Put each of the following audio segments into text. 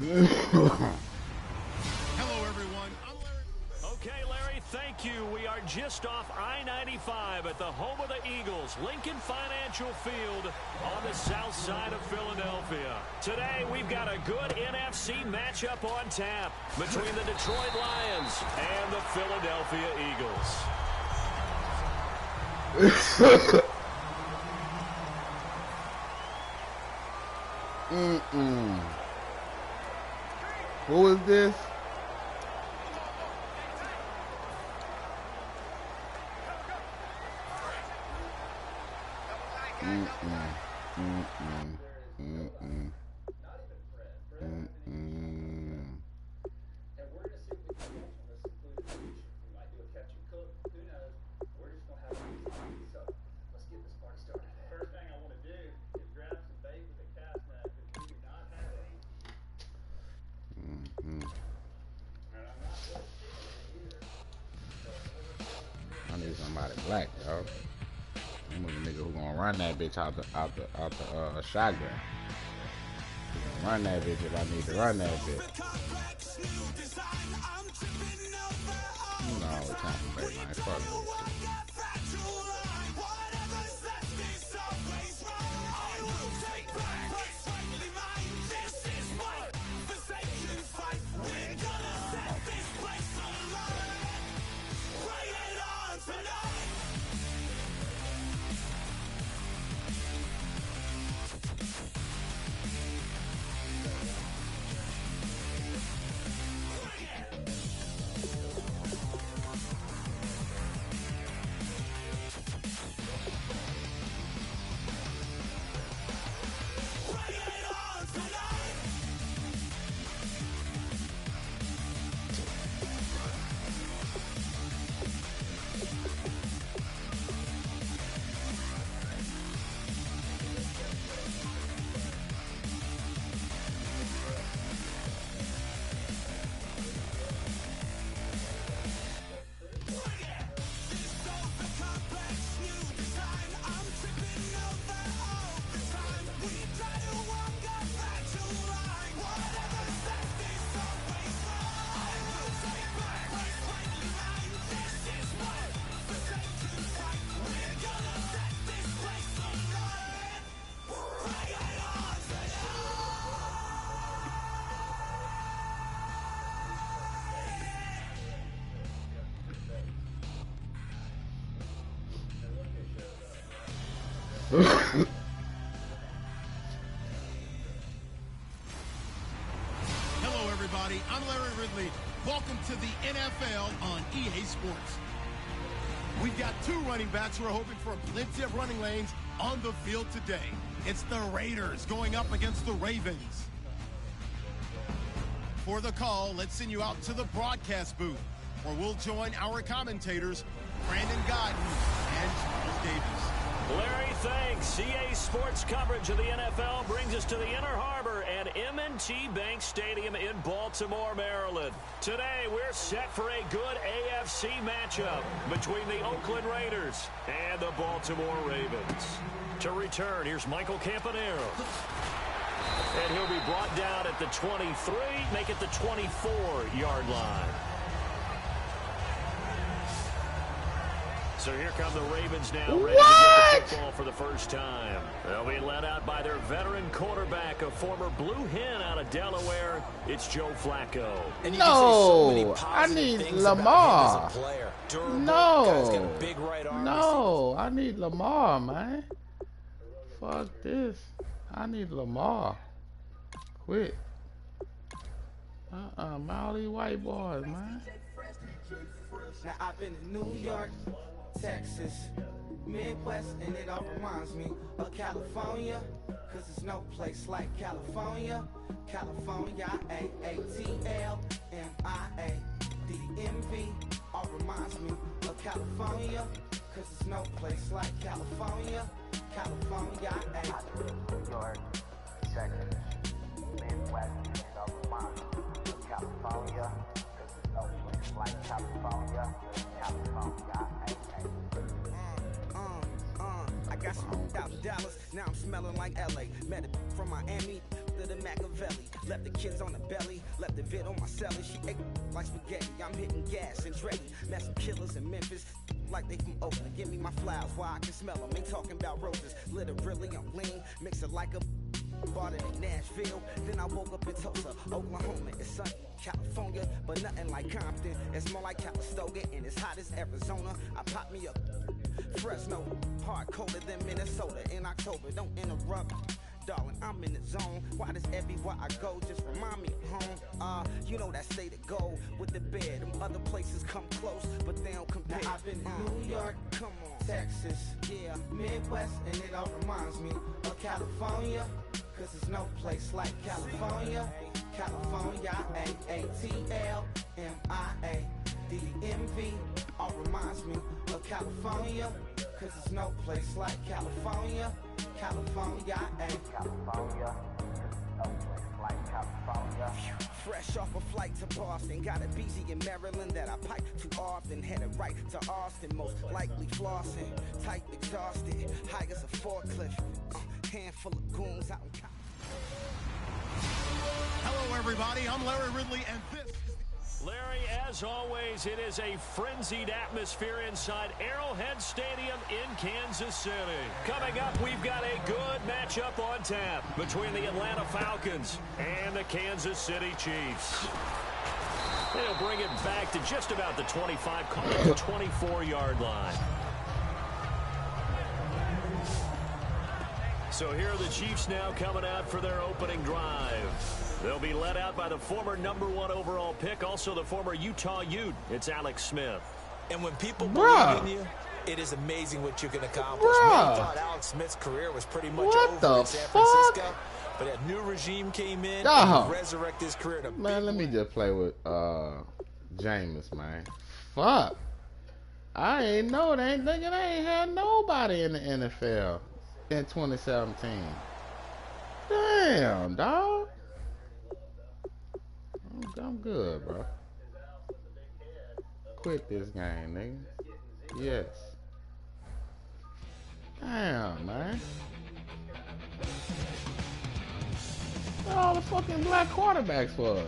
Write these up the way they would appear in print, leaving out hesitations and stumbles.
Hello, everyone. I'm Larry. Okay, Larry, thank you. We are just off I-95 at the home of the Eagles, Lincoln Financial Field on the south side of Philadelphia. Today, we've got a good NFC matchup on tap between the Detroit Lions and the Philadelphia Eagles. Who is this? I need somebody black, yo. I'm a nigga who gonna run that bitch out the shotgun. Run that bitch if I need to run that bitch. You know, it's time to play my fuck this shit. Hello, everybody. I'm Larry Ridley. Welcome to the NFL on EA Sports. We've got two running backs who are hoping for plenty of running lanes on the field today. It's the Raiders going up against the Ravens. For the call, let's send you out to the broadcast booth, where we'll join our commentators, Brandon Godden and Charles Davis. Larry, thanks. CA Sports coverage of the NFL brings us to the Inner Harbor and M&T Bank Stadium in Baltimore, Maryland. Today, we're set for a good AFC matchup between the Oakland Raiders and the Baltimore Ravens. To return, here's Michael Campanero. And he'll be brought down at the 23, make it the 24-yard line. So here come the Ravens now, ready to get the football for the first time. They'll be led out by their veteran quarterback, a former Blue Hen out of Delaware. It's Joe Flacco. And No, I need Lamar. No, no, I need Lamar, man. Fuck this. I need Lamar. Quit. All these white boys, man. Now I've been to New York, Texas, Midwest, and it all reminds me of California, cause there's no place like California. California, A-A-T-L-M-I-A-D-D-M-V, all reminds me of California, cause there's no place like California. California, New York, Texas, Midwest, and it all reminds me of California, cause there's no place like California. California, I got some out of Dallas, now I'm smelling like LA. Met it from Miami, master the Machiavelli. Left the kids on the belly, left the vid on my celly. She ate like spaghetti, I'm hitting gas and Dreddy. Met some killers in Memphis, like they from Oakland. Give me my flowers while I can smell them. Ain't talking about roses, literally I'm lean. Mix it like a bought it in Nashville, then I woke up in Tulsa, Oklahoma. It's sunny, California, but nothing like Compton. It's more like Calistoga, and it's hot as Arizona. I pop me up Fresno, hard colder than Minnesota in October. Don't interrupt, darling, I'm in the zone. Why does everywhere I go just remind me of home? You know that state of gold with the bed. Them other places come close, but they don't compare. Now I've been in New York, come on, Texas, yeah, Midwest, and it all reminds me of California. Cause there's no place like California. California, A-A-T-L-M-I-A D-M-V, all reminds me of California. Cause there's no place like California. California, California. No place like California. Fresh off a flight to Boston, got a BZ in Maryland that I pipe too often. Headed right to Austin, most likely flossing. Tight, exhausted, high as a forklift. Handful of goons out in Hello, everybody. I'm Larry Ridley, and this is... Larry, as always, it is a frenzied atmosphere inside Arrowhead Stadium in Kansas City. Coming up, we've got a good matchup on tap between the Atlanta Falcons and the Kansas City Chiefs. They'll bring it back to just about the 25, call it the 24-yard line. So here are the Chiefs now coming out for their opening drive. They'll be led out by the former #1 overall pick, also the former Utah Ute. It's Alex Smith. And when people believe in you, it is amazing what you can accomplish. Many thought Alex Smith's career was pretty much over in San Francisco, but a new regime came in and resurrected his career. Man, let me just play with Jameis, man. Fuck. I ain't know. They ain't thinking I ain't had nobody in the NFL. In 2017. Damn, dog. I'm good, bro. Quit this game, nigga. Yes. Damn, man. What all the fucking black quarterbacks for?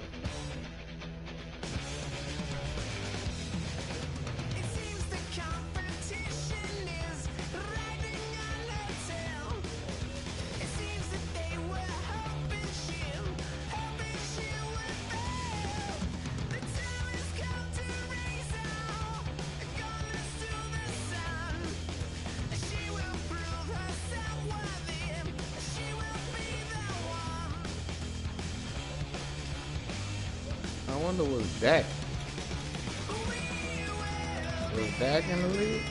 I wonder was Dak in the league?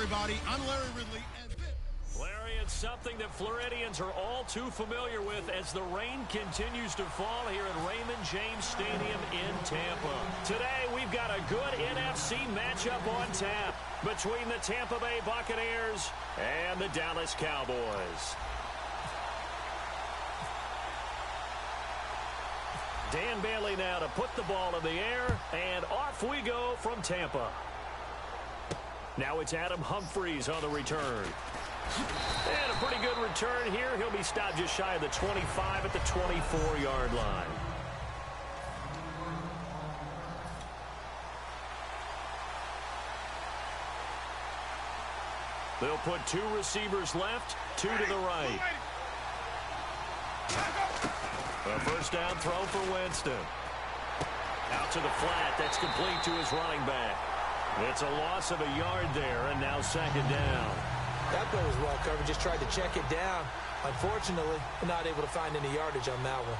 everybody. I'm Larry Ridley. And Larry, it's something that Floridians are all too familiar with as the rain continues to fall here at Raymond James Stadium in Tampa. Today, we've got a good NFC matchup on tap between the Tampa Bay Buccaneers and the Dallas Cowboys. Dan Bailey now to put the ball in the air, and off we go from Tampa. Now it's Adam Humphries on the return. And a pretty good return here. He'll be stopped just shy of the 25 at the 24-yard line. They'll put 2 receivers left, 2 to the right. A first down throw for Winston. Out to the flat. That's complete to his running back. It's a loss of a yard there, and now second down. That play was well covered. Just tried to check it down. Unfortunately, not able to find any yardage on that one.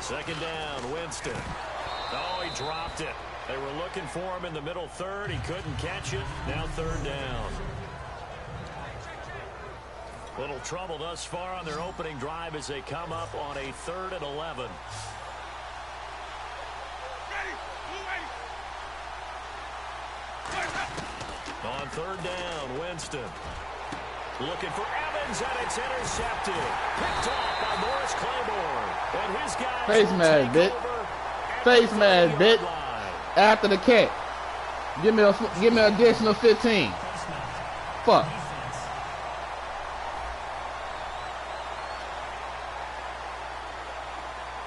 Second down, Winston. Oh, he dropped it. They were looking for him in the middle third. He couldn't catch it. Now third down. Little trouble thus far on their opening drive as they come up on a 3rd and 11. On third down, Winston. Looking for Evans, and it's intercepted. Picked off by Morris Claiborne. And his guys face mask, bitch. Face mask, bitch. After the catch. Give me an additional 15. Fuck.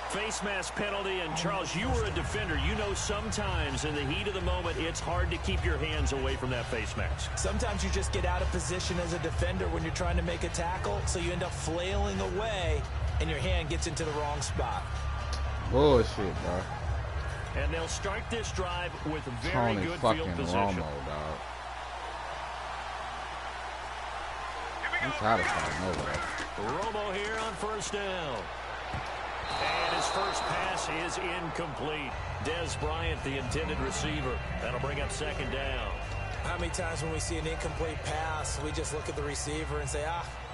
Face mask penalty, and Charles, you were a defender. You know sometimes in the heat of the moment, it's hard to keep your hands away from that face mask. Sometimes you just get out of position as a defender when you're trying to make a tackle, so you end up flailing away, and your hand gets into the wrong spot. Bullshit, bro. And they'll start this drive with very good field position. Romo, dog. I'm tired of fighting over that. Romo here on first down. And his first pass is incomplete. Des Bryant, the intended receiver. That'll bring up second down. How many times when we see an incomplete pass, we just look at the receiver and say,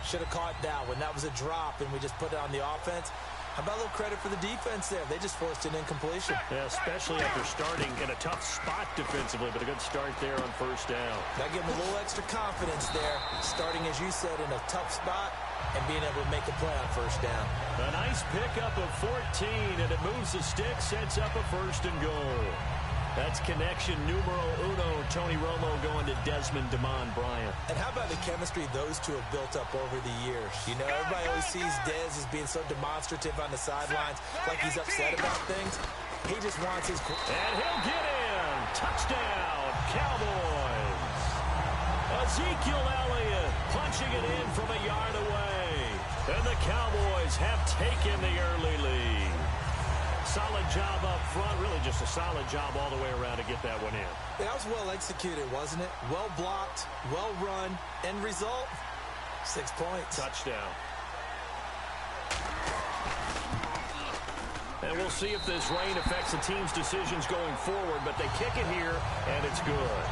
should have caught that one. That was a drop, and we just put it on the offense. How about a little credit for the defense there? They just forced an incompletion. Yeah, especially after starting in a tough spot defensively, but a good start there on first down. That gave them a little extra confidence there, starting, as you said, in a tough spot and being able to make a play on first down. A nice pickup of 14, and it moves the stick, sets up a first and goal. That's connection numero uno. Tony Romo going to Desmond DeMond Bryant. And how about the chemistry those two have built up over the years? You know, everybody always sees Dez as being so demonstrative on the sidelines, like he's upset about things. He just wants his... And he'll get in. Touchdown, Cowboys. Ezekiel Elliott punching it in from a yard away. And the Cowboys have taken the early lead. Solid job up front, really just a solid job all the way around to get that one in. That was well executed, wasn't it? Well blocked, well run, end result, 6 points. Touchdown. And we'll see if this rain affects the team's decisions going forward, but they kick it here, and it's good.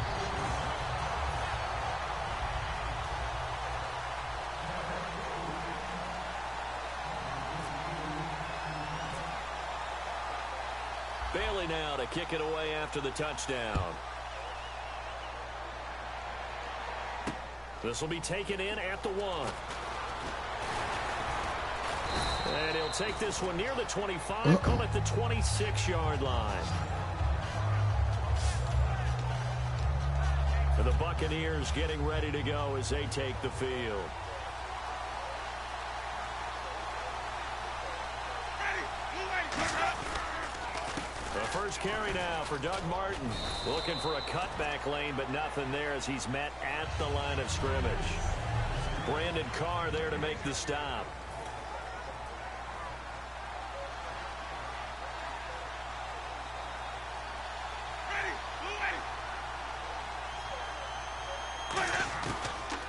Bailey now to kick it away after the touchdown. This will be taken in at the 1. And he'll take this one near the 25, call it the 26-yard line. And the Buccaneers getting ready to go as they take the field. The first carry now for Doug Martin. Looking for a cutback lane, but nothing there as he's met at the line of scrimmage. Brandon Carr there to make the stop.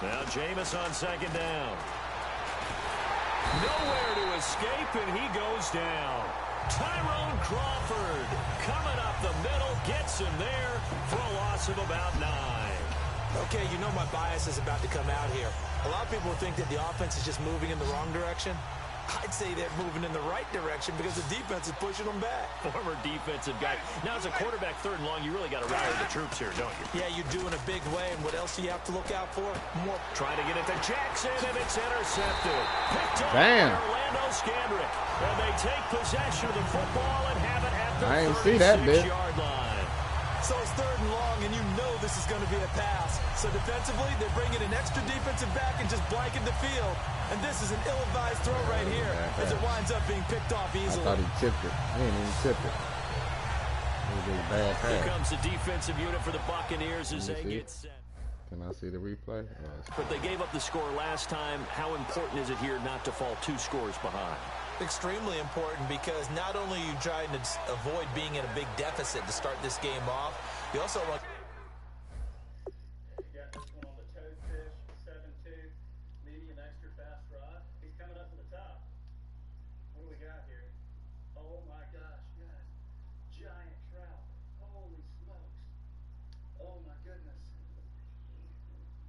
Now Jameis on second down. Nowhere to escape, and he goes down. Tyrone Crawford coming up the middle, gets him there for a loss of about 9. Okay, you know my bias is about to come out here. A lot of people think that the offense is just moving in the wrong direction. I'd say they're moving in the right direction because the defense is pushing them back. Former defensive guy. Now, as a quarterback, 3rd and long, you really got to rally the troops here, don't you? Yeah, you do in a big way. And what else do you have to look out for? More. Trying to get it to Jackson, and it's intercepted. Picked up Damn. by Orlando Scandrick. And they take possession of the football and have it at the I ain't see that bit. 36-yard line. So it's 3rd and long, and you know this is going to be a pass. So defensively, they're bringing an extra defensive back and just blanket the field. And this is an ill-advised throw right here as it winds up being picked off easily. I thought he tipped it. He didn't even tip it. It was a bad pass. Here comes the defensive unit for the Buccaneers as they get set. Can I see the replay? But they gave up the score last time. How important is it here not to fall 2 scores behind? Extremely important because not only are you trying to avoid being in a big deficit to start this game off, you also want... You got this one on the toadfish, 7-2, medium extra fast rod. He's coming up to the top. What do we got here? Oh my gosh, guys. Giant trout. Holy smokes. Oh my goodness.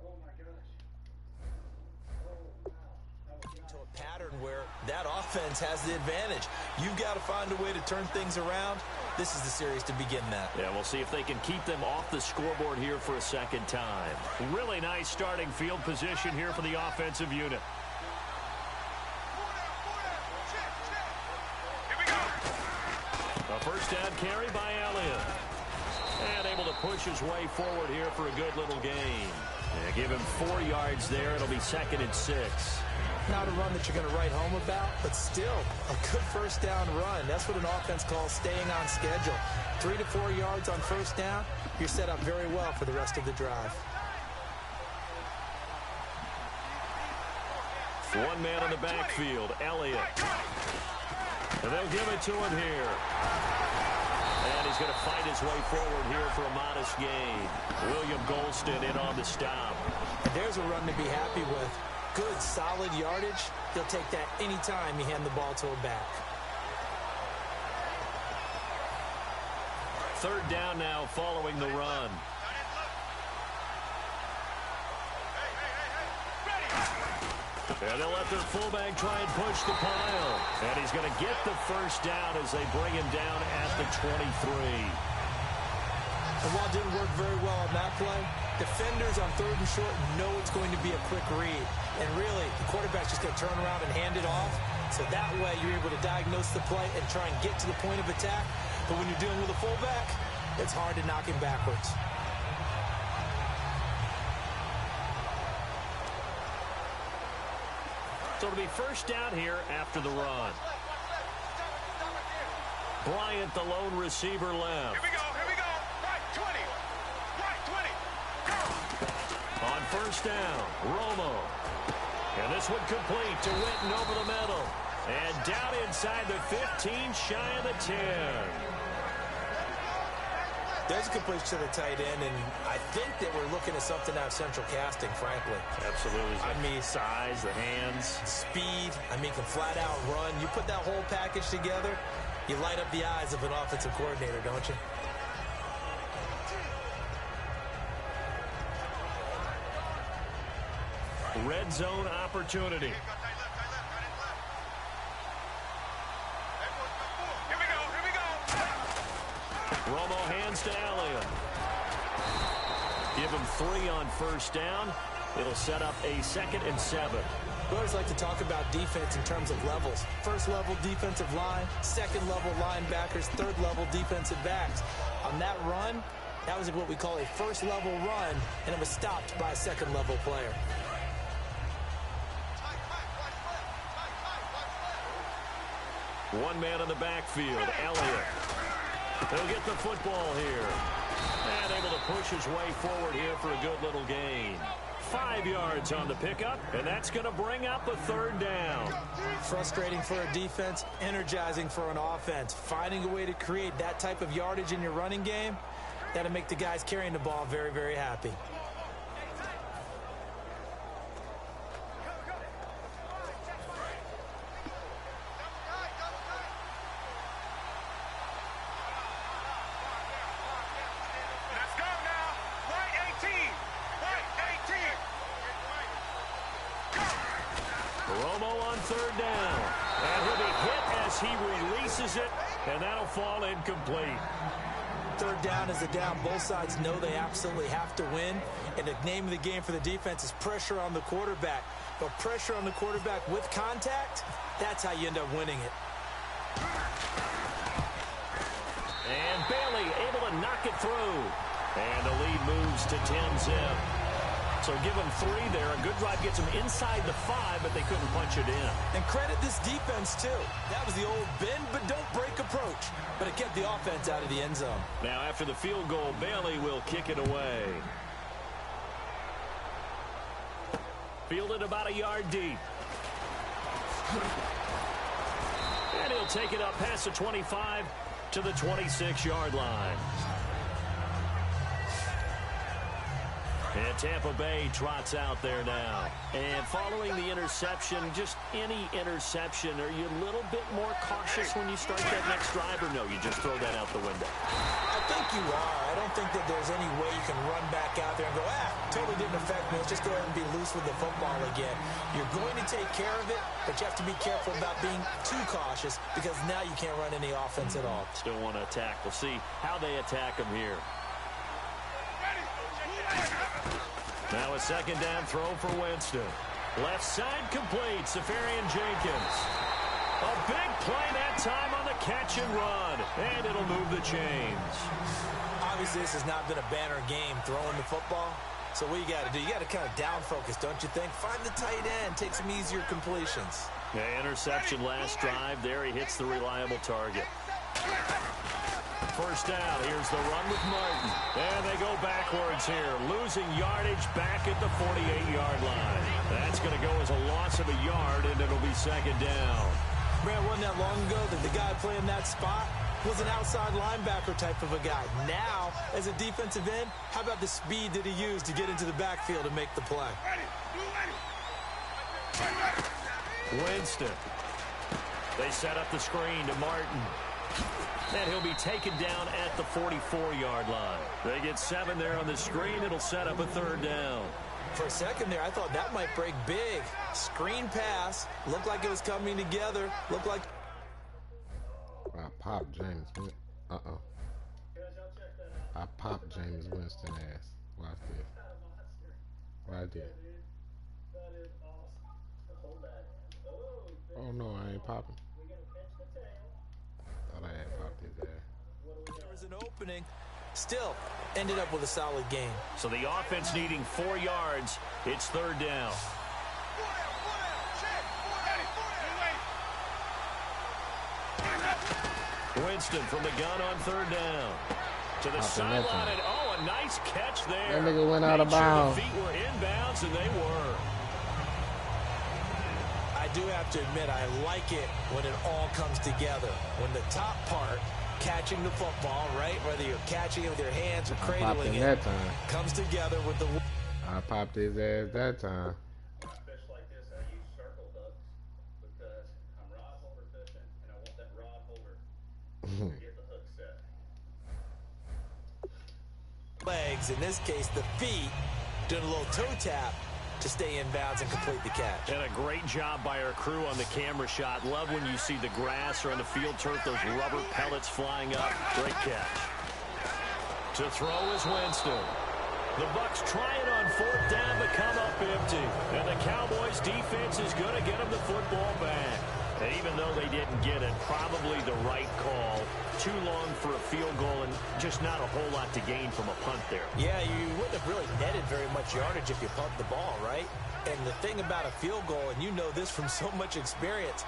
Oh my gosh. Oh wow. To a pattern where that offense has the advantage. You've got to find a way to turn things around. This is the series to begin that. Yeah, we'll see if they can keep them off the scoreboard here for a second time. Really nice starting field position here for the offensive unit. A first down carry by Elliott. And able to push his way forward here for a good little gain. Yeah, give him 4 yards there. It'll be 2nd and 6. Not a run that you're going to write home about, but still a good first down run. That's what an offense calls staying on schedule. 3 to 4 yards on first down, you're set up very well for the rest of the drive. 1 man in the backfield, Elliott. And they'll give it to him here. And he's going to fight his way forward here for a modest gain. William Golston in on the stop. And there's a run to be happy with. Good, solid yardage. He'll take that anytime you hand the ball to him back. 3rd down now following the run. And they'll let their fullback try and push the pile. And he's going to get the first down as they bring him down at the 23. And while it didn't work very well on that play, defenders on 3rd and short know it's going to be a quick read. And really, the quarterback's just going to turn around and hand it off. So that way, you're able to diagnose the play and try and get to the point of attack. But when you're dealing with a fullback, it's hard to knock him backwards. So it'll be first down here after the run. Bryant, the lone receiver, left. Here we go, here we go. Right 20. Right 20. On first down, Romo. And this one complete to Witten over the middle. And down inside the 15, shy of the 10. There's a completion to the tight end, and I think that we're looking at something out of central casting, frankly. Absolutely. I mean, size, the hands. Speed, I mean, can flat out run. You put that whole package together, you light up the eyes of an offensive coordinator, don't you? Red zone opportunity. Romo hands to Elliott. Give him 3 on first down. It'll set up a 2nd and 7. We always like to talk about defense in terms of levels. First level defensive line, second level linebackers, third level defensive backs. On that run, that was what we call a first level run, and it was stopped by a second level player. One man in the backfield, Elliott. He'll get the football here. And able to push his way forward here for a good little gain. 5 yards on the pickup, and that's going to bring up a 3rd down. Frustrating for a defense, energizing for an offense. Finding a way to create that type of yardage in your running game, that'll make the guys carrying the ball very, very happy. Romo on third down. And he'll be hit as he releases it, and that'll fall incomplete. Third down is a down. Both sides know they absolutely have to win. And the name of the game for the defense is pressure on the quarterback. But pressure on the quarterback with contact, that's how you end up winning it. And Bailey able to knock it through. And the lead moves to 10-zip. So give them 3 there. A good drive gets them inside the 5, but they couldn't punch it in. And credit this defense, too. That was the old bend but don't break approach. But it kept the offense out of the end zone. Now after the field goal, Bailey will kick it away. Fielded about a yard deep. And he'll take it up past the 25 to the 26-yard line. And Tampa Bay trots out there now. And following the interception, just any interception, are you a little bit more cautious when you start that next drive, or no, you just throw that out the window? I think you are. I don't think that there's any way you can run back out there and go, totally didn't affect me. Let's just go ahead and be loose with the football again. You're going to take care of it, but you have to be careful about being too cautious because now you can't run any offense at all. Still want to attack. We'll see how they attack him here. Now a second down throw for Winston. Left side complete. Safarian Jenkins. A big play that time on the catch and run. And it'll move the chains. Obviously, this has not been a banner game throwing the football. So what you got to do, you got to kind of down focus, don't you think? Find the tight end. Take some easier completions. The interception last drive. There he hits the reliable target. First down. Here's the run with Martin. And they go backwards here. Losing yardage back at the 48-yard line. That's going to go as a loss of a yard, and it'll be second down. Man, wasn't that long ago that the guy playing that spot was an outside linebacker type of a guy. Now, as a defensive end, how about the speed that he used to get into the backfield and make the play? Winston. They set up the screen to Martin. And he'll be taken down at the 44-yard line. They get 7 there on the screen. It'll set up a third down. For a second there, I thought that might break big. Screen pass. Looked like it was coming together. Looked like... I popped James Winston. I popped James Winston ass. Watch this. Right there. Oh no, I ain't popping. Thought I had popped his ass. There was an opening. Still ended up with a solid game. So the offense needing 4 yards. It's third down. Winston from the gun on third down. To the sideline, and a nice catch there. That nigga went out of bounds. The feet were inbounds, and they were. I do have to admit, I like it when it all comes together. When the top part, catching the football, right, whether you're catching it with your hands or cradling it, that time. Comes together with the... I popped his ass that time. Fish like this, I use circle hooks because I'm rod holder fishing, and I want that rod holder to get the hook set. Legs, in this case, the feet, doing a little toe tap to stay in bounds and complete the catch. And a great job by our crew on the camera shot. Love when you see the grass or on the field turf, those rubber pellets flying up. Great catch. To throw is Winston. The Bucs try it on fourth down but come up empty. And the Cowboys defense is going to get them the football back. And even though they didn't get it, probably the right call. Too long for a field goal and just not a whole lot to gain from a punt there. Yeah, you wouldn't have really netted very much yardage if you pumped the ball, right? And the thing about a field goal, and you know this from so much experience,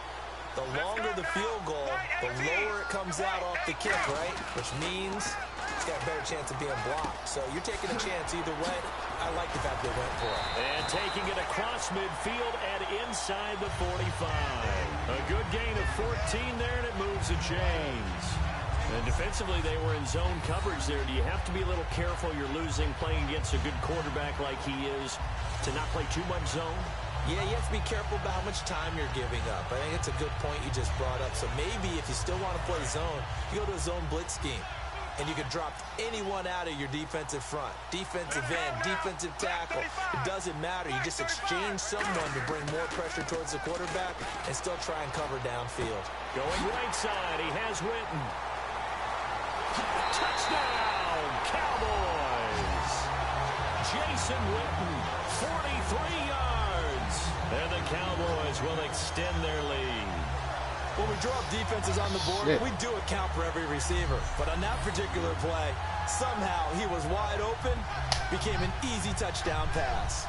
the longer the field goal, the lower it comes out off the kick, right? Which means it's got a better chance of being blocked. So you're taking a chance either way. I like the fact they went for it. And taking it across midfield and inside the 45. A good gain of 14 there, and it moves the chains. And defensively, they were in zone coverage there. Do you have to be a little careful? You're losing playing against a good quarterback like he is to not play too much zone? Yeah, you have to be careful about how much time you're giving up. I think it's a good point you just brought up. So maybe if you still want to play zone, you go to a zone blitz scheme. and you can drop anyone out of your defensive front. Defensive end, defensive tackle. It doesn't matter. You just exchange someone to bring more pressure towards the quarterback and still try and cover downfield. Going right side, he has Witten. Touchdown, Cowboys! Jason Witten, 43 yards. And the Cowboys will extend their lead. When we draw up defenses on the board, we do account for every receiver. But on that particular play, somehow he was wide open, became an easy touchdown pass.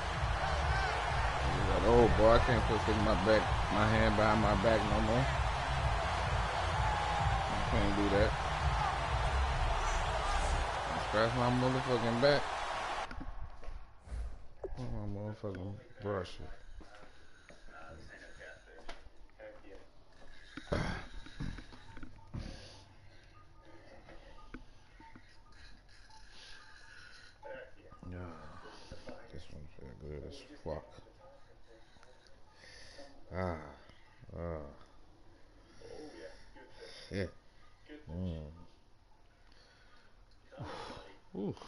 Oh, boy, I can't put my hand behind my back no more. I can't do that. Scratch my motherfucking back. Oh, my motherfucking brush it. This one feel good as fuck. Shit. Oof.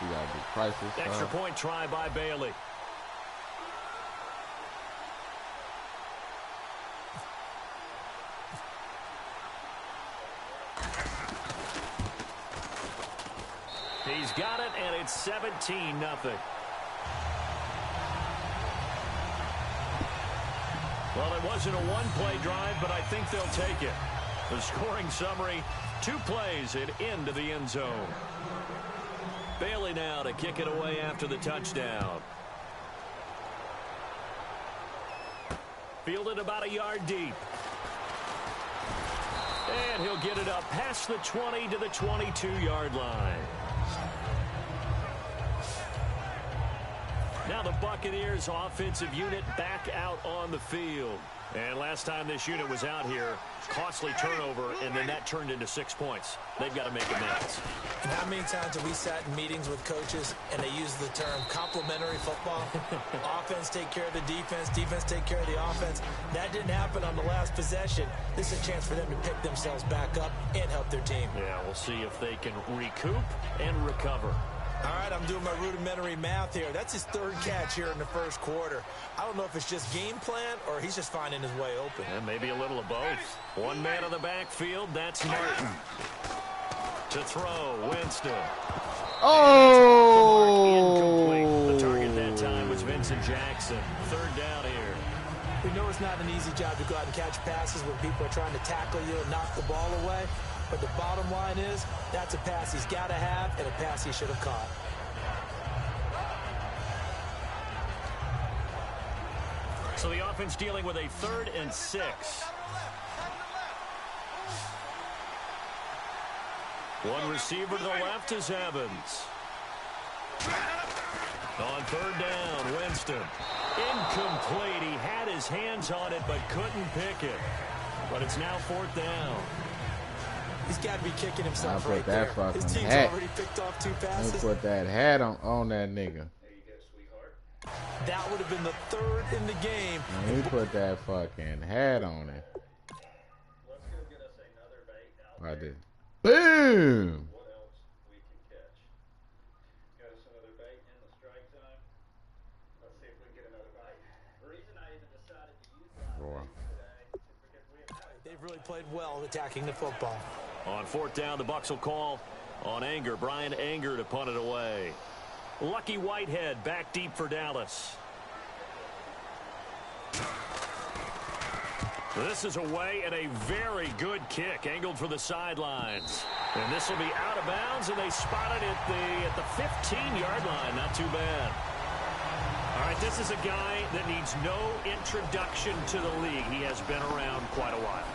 You gotta do prices. Extra point try by Bailey. He's got it, and it's 17-0. Well, it wasn't a one-play drive, but I think they'll take it. The scoring summary, 2 plays and into the end zone. Bailey now to kick it away after the touchdown. Fielded about a yard deep. And he'll get it up past the 20 to the 22-yard line. Now the Buccaneers offensive unit back out on the field. And last time this unit was out here, costly turnover, and then that turned into 6 points. They've got to make amends. And how many times have we sat in meetings with coaches and they use the term complementary football? Offense take care of the defense, defense take care of the offense. That didn't happen on the last possession. This is a chance for them to pick themselves back up and help their team. Yeah, we'll see if they can recoup and recover. All right, I'm doing my rudimentary math here. That's his 3rd catch here in the first quarter. I don't know if it's just game plan or he's just finding his way open. And maybe a little of both. One man in the backfield, that's Martin. To throw, Winston. Oh! Incomplete. The target that time was Vincent Jackson. 3rd down here. We know it's not an easy job to go out and catch passes when people are trying to tackle you and knock the ball away. But the bottom line is, that's a pass he's got to have and a pass he should have caught. So the offense dealing with a 3rd and 6. One receiver to the left is Evans. On 3rd down, Winston. Incomplete. He had his hands on it but couldn't pick it. But it's now 4th down. He's got to be kicking himself right there. His team's already picked off 2 passes. Let me put that hat on that nigga. There you go, sweetheart. That would have been the 3rd in the game. Let me put that fucking hat on it. Let's go get us another bait out I there. did. Boom! What else we can catch? Got us another bait in the strike zone. Let's see if we can get another bite. The reason I even decided to use live baits today is because we have had They've really played well attacking the football. On 4th down, the Bucs will call on Anger. Brian Anger to punt it away. Lucky Whitehead back deep for Dallas. This is away and a very good kick, angled for the sidelines. And this will be out of bounds, and they spot it at the 15-yard line. Not too bad. All right, this is a guy that needs no introduction to the league. He has been around quite a while.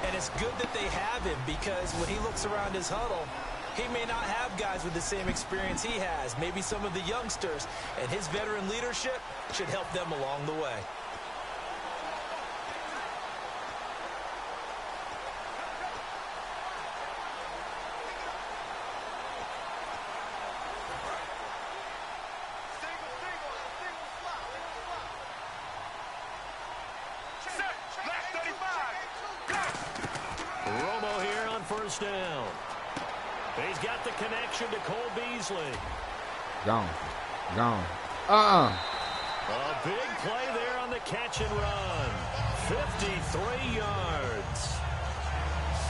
And it's good that they have him because when he looks around his huddle, he may not have guys with the same experience he has. Maybe some of the youngsters. And his veteran leadership should help them along the way. first down. He's got the connection to Cole Beasley. Gone. A big play there on the catch and run. 53 yards.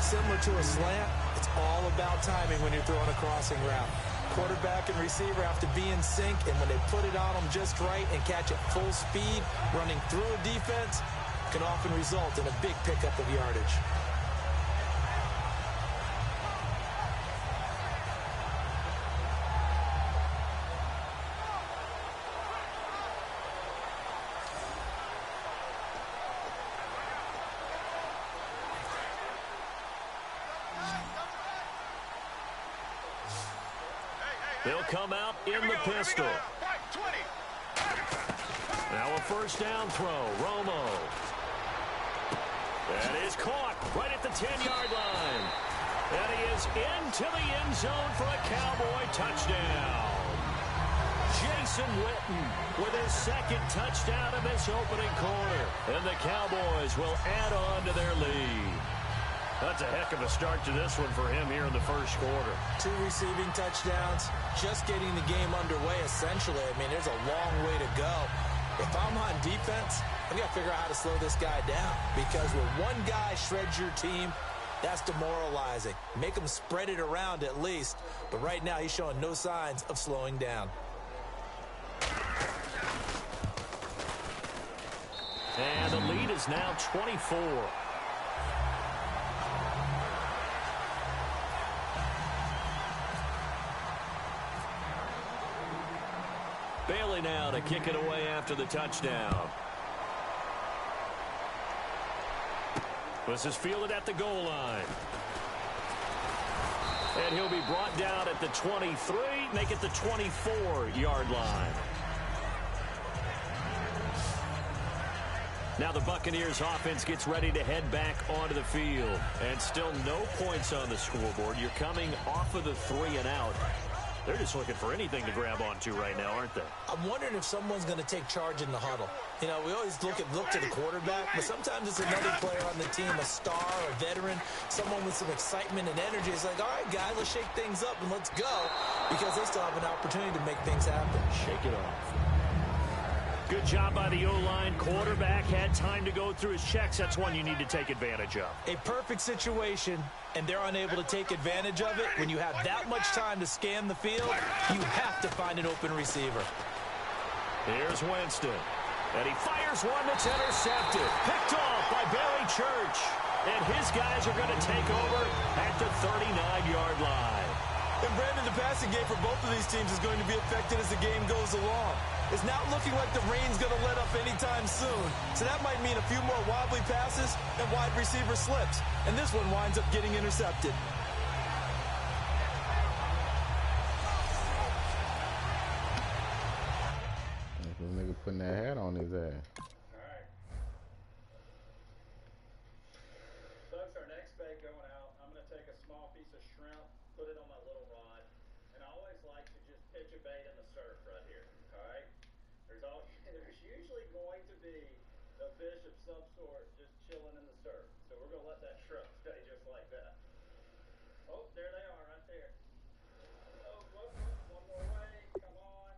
Similar to a slant, it's all about timing when you're throwing a crossing route. Quarterback and receiver have to be in sync, and when they put it on them just right and catch it full speed, running through a defense, can often result in a big pickup of yardage. They'll come out in the pistol. Now a first down throw. Romo. That is caught right at the 10-yard line. And he is into the end zone for a Cowboy touchdown. Jason Witten with his second touchdown in this opening quarter. And the Cowboys will add on to their lead. That's a heck of a start to this one for him here in the first quarter. 2 receiving touchdowns, just getting the game underway, essentially. I mean, there's a long way to go. If I'm on defense, I've got to figure out how to slow this guy down, because when one guy shreds your team, that's demoralizing. Make him spread it around at least. But right now, he's showing no signs of slowing down. And the lead is now 24. Bailey now to kick it away after the touchdown. This is fielded at the goal line. And he'll be brought down at the 23, make it the 24-yard line. Now the Buccaneers offense gets ready to head back onto the field. And still no points on the scoreboard. You're coming off of the 3 and out. They're just looking for anything to grab onto right now, aren't they? I'm wondering if someone's going to take charge in the huddle. You know, we always look to the quarterback, but sometimes it's another player on the team, a star, a veteran, someone with some excitement and energy. It's like, all right, guys, let's shake things up and let's go, because they still have an opportunity to make things happen. Shake it off. Good job by the O-line. Quarterback had time to go through his checks. That's one you need to take advantage of. A perfect situation, and they're unable to take advantage of it. When you have that much time to scan the field, you have to find an open receiver. Here's Winston. And he fires one that's intercepted. Picked off by Barry Church. And his guys are going to take over at the 39-yard line. And Brandon, the passing game for both of these teams is going to be affected as the game goes along. It's not looking like the rain's going to let up anytime soon. So that might mean a few more wobbly passes and wide receiver slips. And this one winds up getting intercepted. This nigga putting that hat on his ass. Alright. Folks, our next bait going out, I'm going to take a small piece of shrimp, put it on my little rod, and I always like to just pitch a bait in the surf right here. Alright? There's usually going to be a fish of some sort just chilling in the surf. So we're going to let that shrimp stay just like that. Oh, there they are right there. Oh, whoop, whoop, one more way. Come on.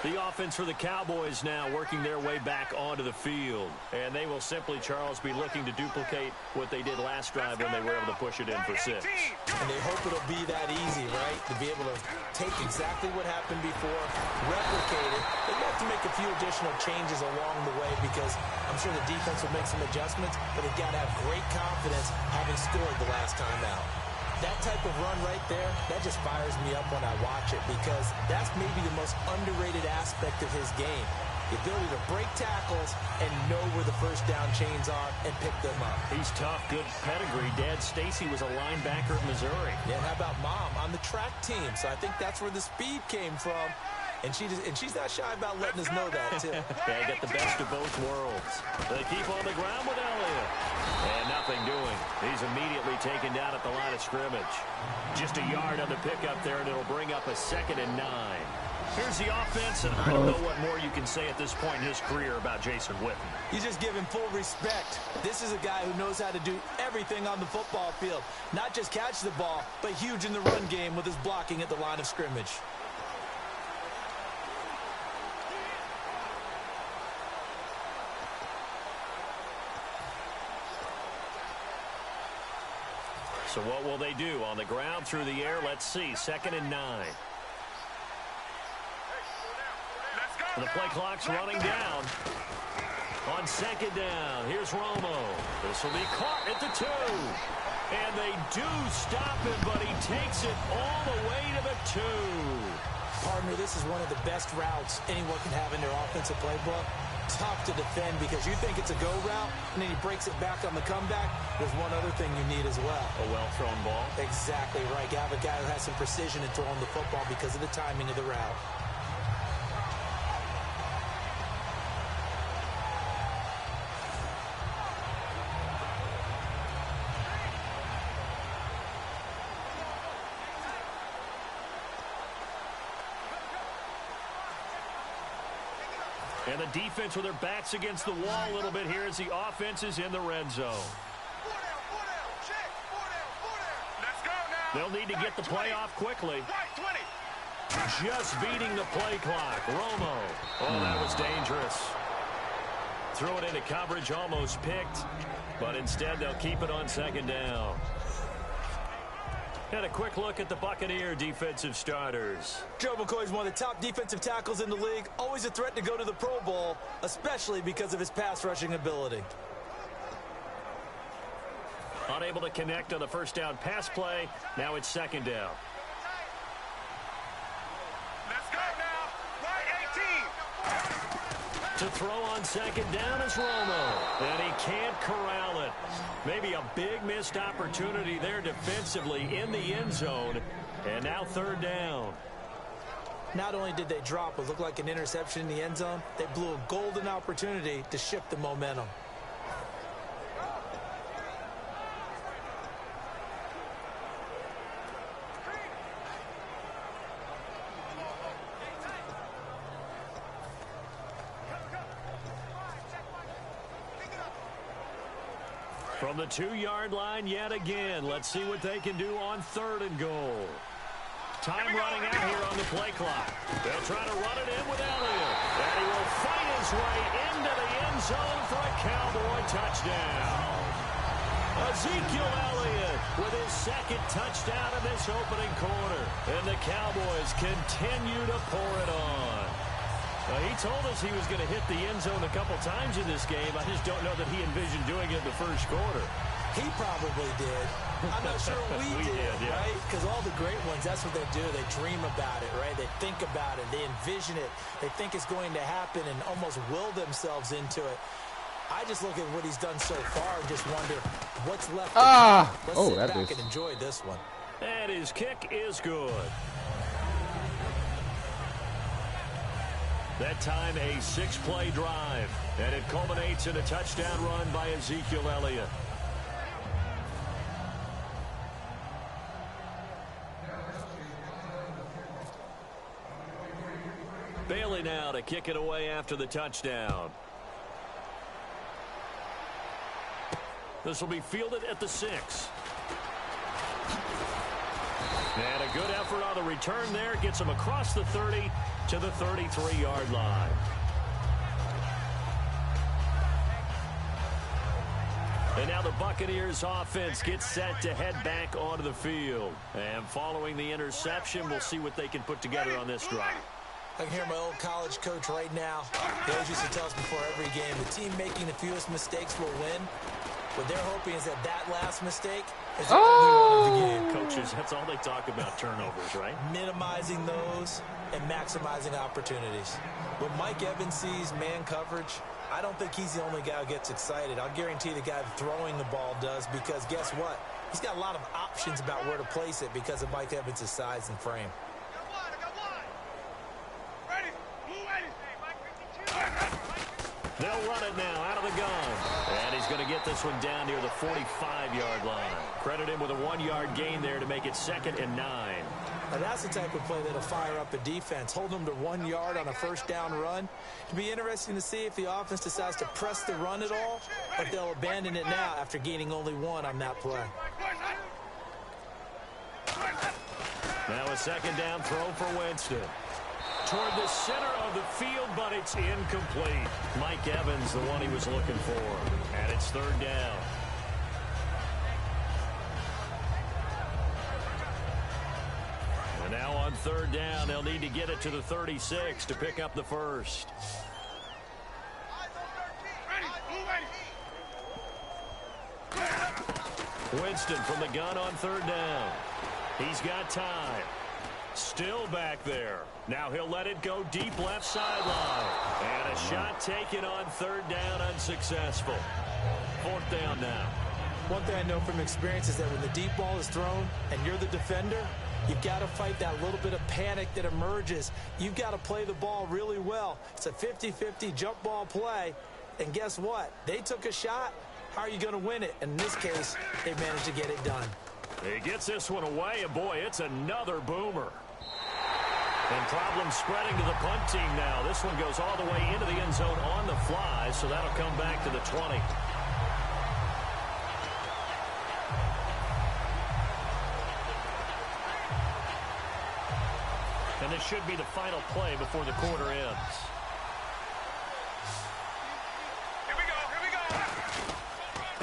The offense for the Cowboys now working their way back onto the field. And they will simply, Charles, be looking to duplicate what they did last drive when they were able to push it in for 6. And they hope it'll be that easy, right? To be able to take exactly what happened before, replicate it. They have to make a few additional changes along the way, because I'm sure the defense will make some adjustments, but they've got to have great confidence having scored the last time out. That type of run right there, that just fires me up when I watch it, because that's maybe the most underrated aspect of his game. The ability to break tackles and know where the first down chains are and pick them up. He's tough, good pedigree. Dad Stacy was a linebacker at Missouri. Yeah, how about Mom on the track team? So I think that's where the speed came from. And she's not shy about letting us know that, too. They get the best of both worlds. They keep on the ground with Elliott. And nothing doing. He's immediately taken down at the line of scrimmage. Just a yard on the pickup there, and it'll bring up a 2nd and 9. Here's the offense, and I don't know what more you can say at this point in his career about Jason Witten. You just give him full respect. This is a guy who knows how to do everything on the football field. Not just catch the ball, but huge in the run game with his blocking at the line of scrimmage. So what will they do? On the ground, through the air, let's see. 2nd and 9. The play clock's running down. On 2nd down, here's Romo. This will be caught at the 2. And they do stop him, but he takes it all the way to the 2. Partner, this is one of the best routes anyone can have in their offensive playbook. Tough to defend because you think it's a go route, and then he breaks it back on the comeback. There's one other thing you need as well. A well-thrown ball. Exactly right. You have a guy who has some precision in throwing the football because of the timing of the route. And the defense with their backs against the wall a little bit here as the offense is in the red zone. They'll need to get the play off quickly. Just beating the play clock. Romo. Oh, that was dangerous. Threw it into coverage, almost picked. But instead, they'll keep it on 2nd down. And a quick look at the Buccaneer defensive starters. Joe McCoy's one of the top defensive tackles in the league. Always a threat to go to the Pro Bowl, especially because of his pass rushing ability. Unable to connect on the first down pass play. Now it's 2nd down. Let's go now. Right 18. To throw on 2nd down is Romo. And he can't corral it. Maybe a big missed opportunity there defensively in the end zone. And now 3rd down. Not only did they drop what looked like an interception in the end zone, they blew a golden opportunity to shift the momentum. From the 2-yard line yet again. Let's see what they can do on 3rd and goal. Time running out here on the play clock. They'll try to run it in with Elliott. And he will fight his way into the end zone for a Cowboy touchdown. Ezekiel Elliott with his 2nd touchdown in this opening quarter. And the Cowboys continue to pour it on. He told us he was going to hit the end zone a couple times in this game. I just don't know that he envisioned doing it in the first quarter. He probably did. I'm not sure we did, yeah. right? Because all the great ones, that's what they do. They dream about it, right? They think about it. They envision it. They think it's going to happen and almost will themselves into it. I just look at what he's done so far and just wonder what's left. Let's sit back and enjoy this one. And his kick is good. That time a 6-play drive, and it culminates in a touchdown run by Ezekiel Elliott. Bailey now to kick it away after the touchdown. This will be fielded at the 6. And a good effort on the return there. Gets him across the 30 to the 33-yard line. And now the Buccaneers offense gets set to head back onto the field. And following the interception, we'll see what they can put together on this drive. I can hear my old college coach right now. He always used to tell us before every game, the team making the fewest mistakes will win. What they're hoping is that last mistake is the only one of the game. Coaches, that's all they talk about, turnovers, right? Minimizing those and maximizing opportunities. When Mike Evans sees man coverage, I don't think he's the only guy who gets excited. I'll guarantee the guy throwing the ball does, because guess what? He's got a lot of options about where to place it because of Mike Evans' size and frame. They'll run it now out of the gun. And he's going to get this one down near the 45-yard line. Credit him with a 1-yard gain there to make it 2nd and 9. Now that's the type of play that'll fire up a defense. Hold them to 1 yard on a first down run. It'll be interesting to see if the offense decides to press the run at all, or if they'll abandon it now after gaining only 1 on that play. Now a 2nd down throw for Winston. Toward the center of the field, but it's incomplete. Mike Evans, the one he was looking for. And it's 3rd down. And now on 3rd down, they'll need to get it to the 36 to pick up the first. Winston from the gun on 3rd down. He's got time. Still back there. Now he'll let it go deep left sideline. And a shot taken on 3rd down, unsuccessful. 4th down now. One thing I know from experience is that when the deep ball is thrown and you're the defender, you've got to fight that little bit of panic that emerges. You've got to play the ball really well. It's a 50-50 jump ball play. And guess what? They took a shot. How are you going to win it? And in this case, they managed to get it done. He gets this one away, and boy, it's another boomer. And problems spreading to the punt team now. This one goes all the way into the end zone on the fly, so that'll come back to the 20. And this should be the final play before the quarter ends. Here we go.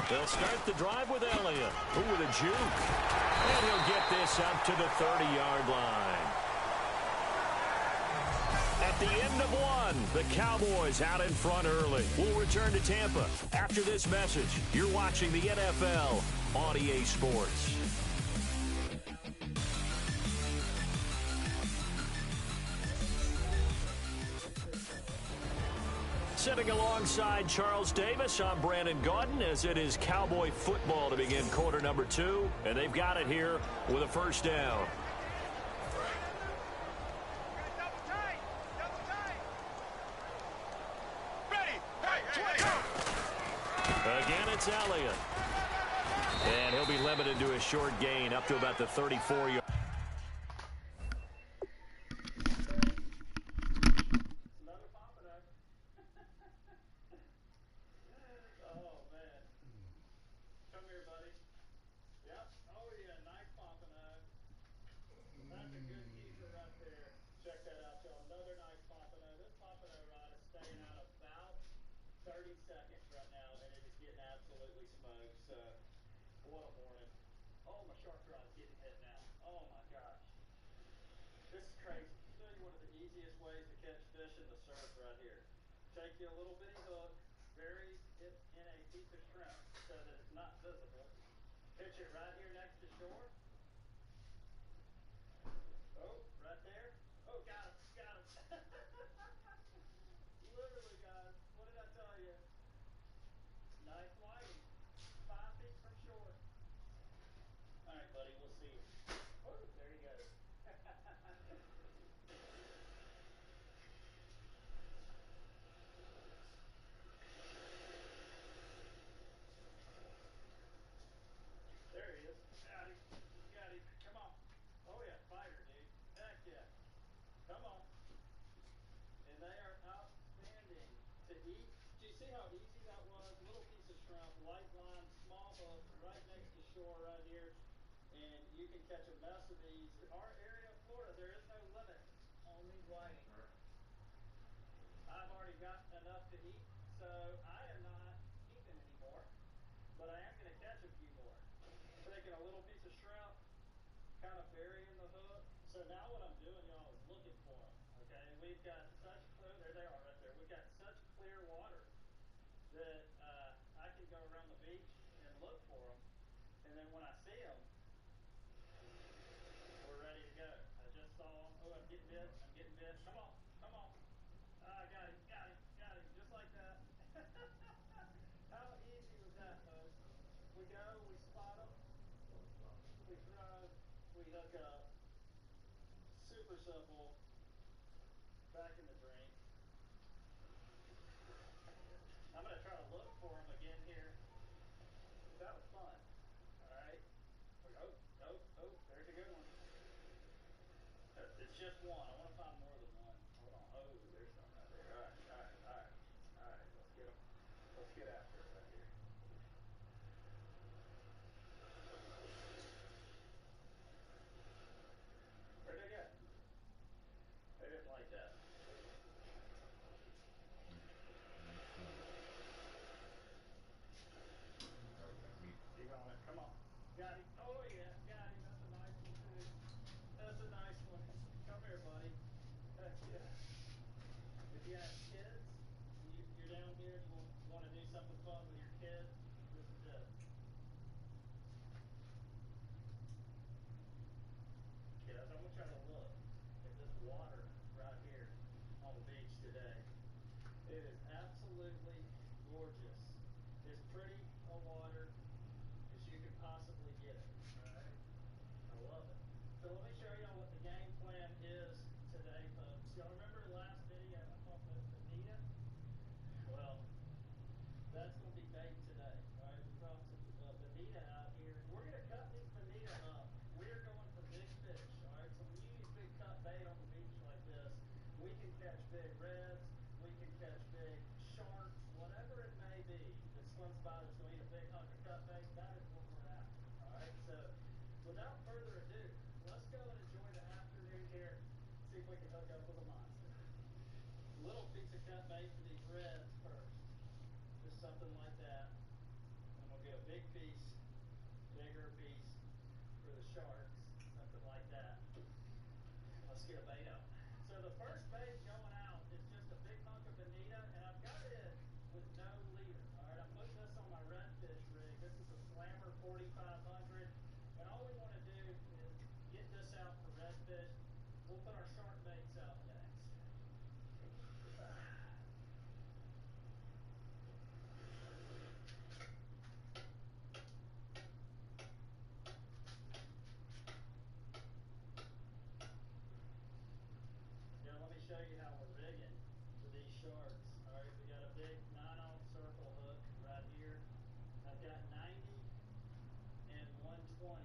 They'll start the drive with Elliott. Ooh, with a juke. And he'll get this up to the 30-yard line. At the end of 1, the Cowboys out in front early. We'll return to Tampa after this message. You're watching the NFL on EA Sports. Sitting alongside Charles Davis, I'm Brandon Gaudin, as it is Cowboy football to begin quarter number 2. And they've got it here with a first down. Again, it's Elliott. And he'll be limited to a short gain up to about the 34-yard. Take you a little bitty hook, bury it in a piece of shrimp so that it's not visible. Pitch it right here next to shore. Oh, right there. Oh, got it, got it. Literally, guys, what did I tell you? Nice whiting, 5 feet from shore. All right, buddy, we'll see you. Oh, there he goes. Right here, and you can catch a mess of these. Our area of Florida, there is no limit on these whiting. I've already got enough to eat, so I am not keeping any more, but I am going to catch a few more. Taking a little piece of shrimp, kind of burying the hook. So now what I'm doing, y'all, is looking for them. Okay, we've got such clear, there they are right there. We've got such clear water that I can go around the beach and look for them. And then when I see them, we're ready to go. I just saw them. Oh, I'm getting bit. I'm getting bit. Come on. Come on. Got him. Got him. Got him. Just like that. How easy was that, folks? We go. We spot them. We throw. We hook up. Super simple. Back in the drink. I'm going to try to look for him again here. That was fun. All right. Oh, there's a good one. It's just one. I want to find more than one. Hold on. Oh, there's some right there. All right. Let's get him. Let's get after it right here. Where'd they go? They didn't like that. Keep on it. Come on. Got him. Oh, yeah. Got him. That's a nice one, too. That's a nice one. Come here, buddy. Heck yeah. If you have kids, you're down here and you want to do something fun with your kids, this is it. Kids, I want y'all to look at this water right here on the beach today. It is absolutely gorgeous. As pretty a water as you could possibly get it. Alright? I love it. So let me show y'all what the game plan is today, folks. Y'all remember the last video I talked about bonita? Well, that's going to be bait today. Alright, we brought some bonita out here. We're going to cut these bonita up. We're going for big fish. Alright, so when you use big cut bait on the beach like this, we can catch big reds, we can catch big sharks, whatever it may be that swims by that's going to eat a big hunk of cut bait. That is what we're after. Alright, so without further ado, let's go and enjoy the afternoon here. See if we can hook up with a monster. Little piece of cut bait for these reds first. Just something like that. And we'll get a big piece, bigger piece for the sharks. Something like that. Let's get a bait out. So the first bait going out is just a big hunk of bonita, and I've got it with no leader. Alright, I'm putting this on my redfish rig. This is a Slammer 4500. And all we want to do is get this out for redfish. We'll put our shark baits out next. Now let me show you how we're rigging for these sharks. Alright, we got a big 9-ounce circle hook right here. I've got 90 and 120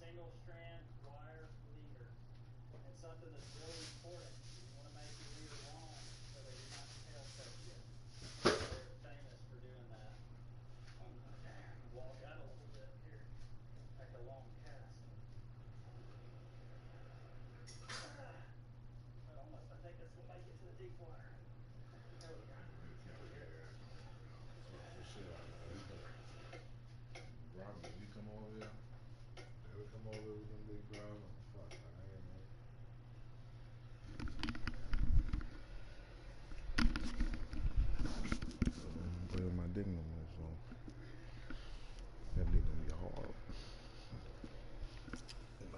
single strand wire leader. And something that's really important, you want to make your leader long so that you're not tail cut you. They're famous for doing that. Walk out a little bit here, like a long cast. I think this will make it to the deep water. There we go. Robert, you come over here. They would come over with them big crowd. Fuck, I ain't know. Play with my dick no more, so that dick gonna be hard.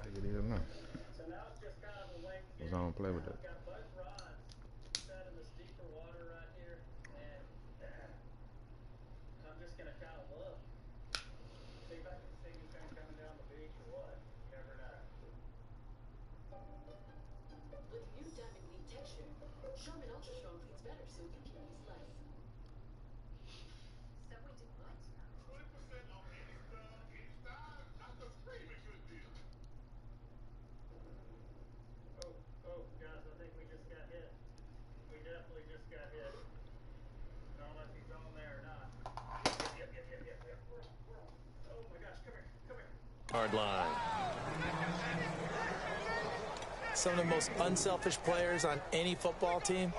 I get it enough. So now it's just kind of a wait. Cause I don't play with that. I've got both rods set in this deeper water right here, and I'm just gonna kind of look. See if I can see anything coming down the beach or what. You never know. With new diamond lead texture, Charmin Ultra Strong cleans better so you can use less. Subway did what? 20% off any style. Not the screaming good deal. Oh, guys, I think we just got hit. We definitely just got hit. I don't know if he's on there or not. Yep. Oh my gosh, come here. Hard line. Some of the most unselfish players on any football team,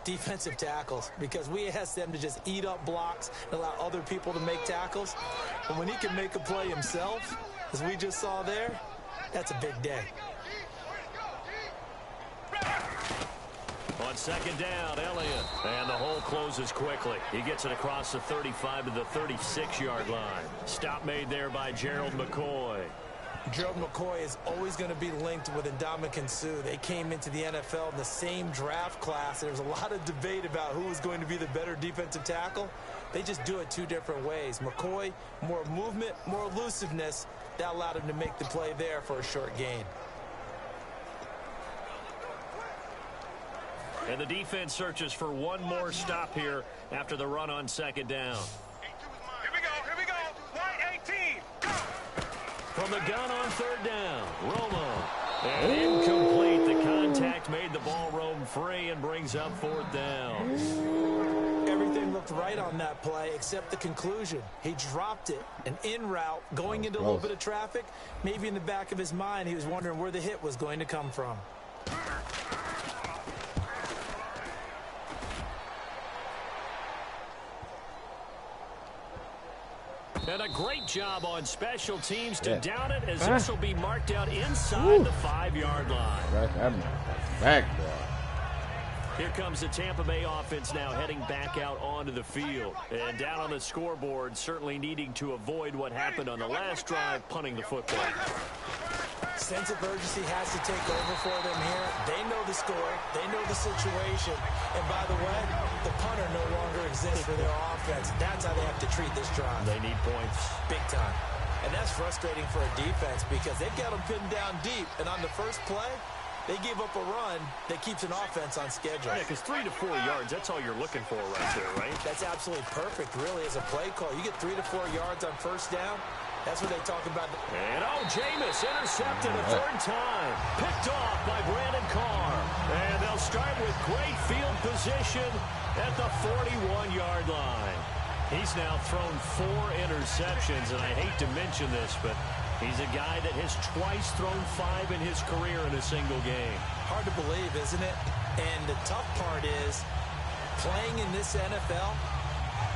defensive tackles, because we ask them to just eat up blocks and allow other people to make tackles. And when he can make a play himself, as we just saw there, that's a big day. On second down, Elliott. And the hole closes quickly. He gets it across the 35 to the 36-yard line. Stop made there by Gerald McCoy. Gerald McCoy is always going to be linked with Ndamukong Suh. They came into the NFL in the same draft class. There's a lot of debate about who was going to be the better defensive tackle. They just do it two different ways. McCoy, more movement, more elusiveness. That allowed him to make the play there for a short gain. And the defense searches for one more stop here after the run on second down. Here we go. White 18. Go. From the gun on third down, Romo. And incomplete. The contact made the ball roam free and brings up fourth down. Everything looked right on that play except the conclusion. He dropped it, an in route, going into a little bit of traffic. Maybe in the back of his mind, he was wondering where the hit was going to come from. And a great job on special teams to down it, as this will be marked out inside the 5-yard line. Back, boy. Here comes the Tampa Bay offense now heading back out onto the field. And down on the scoreboard, certainly needing to avoid what happened on the last drive, punting the football. Sense of urgency has to take over for them here. They know the score. They know the situation. And by the way, the punter no longer exists for their offense. That's how they have to treat this drive. They need points. Big time. And that's frustrating for a defense because they've got them pinned down deep. And on the first play, they give up a run that keeps an offense on schedule. Yeah, because 3 to 4 yards, that's all you're looking for right there, right? That's absolutely perfect, really, as a play call. You get 3 to 4 yards on first down. That's what they talk about. And Jameis intercepted a third time. Picked off by Brandon Carr. And they'll start with great field position at the 41-yard line. He's now thrown 4 interceptions, and I hate to mention this, but he's a guy that has twice thrown 5 in his career in a single game. Hard to believe, isn't it? And the tough part is, playing in this NFL,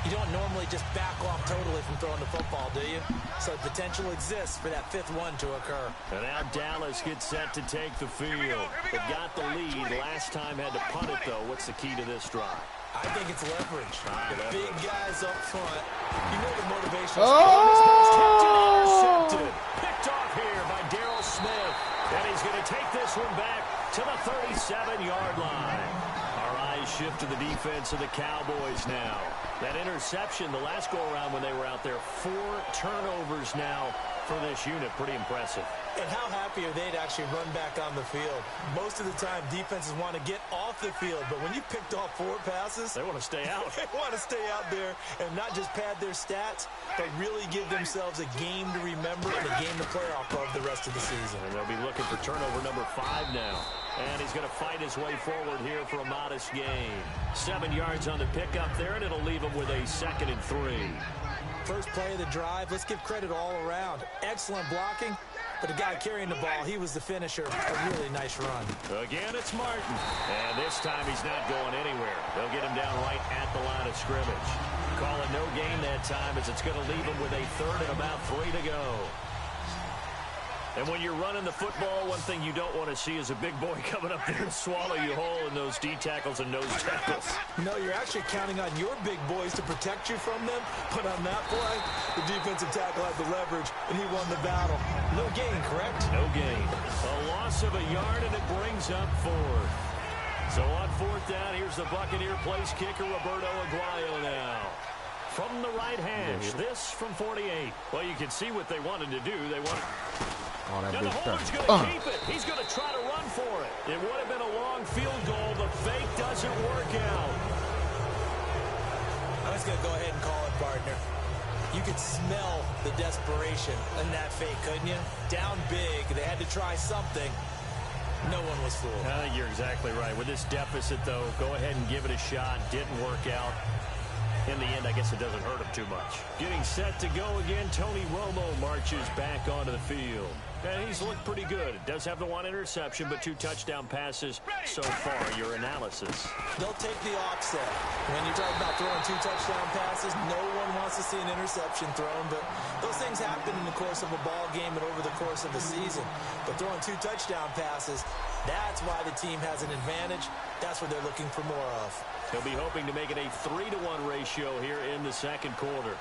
you don't normally just back off totally from throwing the football, do you? So potential exists for that 5th one to occur. And now Dallas gets set to take the field. They've got the lead. Last time had to punt it, though. What's the key to this drive? I think it's leverage. The big guys up front. You know the motivation. Intercepted. Picked off here by Darryl Smith. And he's going to take this one back to the 37-yard line. Our eyes shift to the defense of the Cowboys now. That interception, the last go-around when they were out there, 4 turnovers now for this unit. Pretty impressive. And how happy are they to actually run back on the field? Most of the time, defenses want to get off the field, but when you picked off 4 passes, they want to stay out. They want to stay out there and not just pad their stats, but really give themselves a game to remember and a game to play off of the rest of the season. And they'll be looking for turnover number 5 now. And he's going to fight his way forward here for a modest gain. 7 yards on the pickup there, and it'll leave him with a 2nd and 3. First play of the drive, let's give credit all around. Excellent blocking, but the guy carrying the ball, he was the finisher. A really nice run. Again, it's Martin. And this time he's not going anywhere. They'll get him down right at the line of scrimmage. Call it no gain that time, as it's going to leave him with a 3rd and about 3 to go. And when you're running the football, one thing you don't want to see is a big boy coming up there and swallow you whole in those D tackles and nose tackles. No, you're actually counting on your big boys to protect you from them. But on that play, the defensive tackle had the leverage, and he won the battle. No gain, correct? No gain. A loss of a yard, and it brings up 4th. So on 4th down, here's the Buccaneer place kicker, Roberto Aguayo now. From the right hash, this from 48. Well, you can see what they wanted to do. They wanted... Now the holder's going to keep it. He's going to try to run for it. It would have been a long field goal. The fake doesn't work out. I'm just going to go ahead and call it, partner. You could smell the desperation in that fake, couldn't you? Down big. They had to try something. No one was fooled. I think you're exactly right. With this deficit, though, go ahead and give it a shot. Didn't work out. In the end, I guess it doesn't hurt him too much. Getting set to go again, Tony Romo marches back onto the field. And he's looked pretty good. Does have the 1 interception, but 2 touchdown passes so far. Your analysis. They'll take the offset. When you're talking about throwing 2 touchdown passes, no one wants to see an interception thrown, but those things happen in the course of a ball game and over the course of the season. But throwing 2 touchdown passes, that's why the team has an advantage. That's what they're looking for more of. He'll be hoping to make it a 3-to-1 ratio here in the 2nd quarter.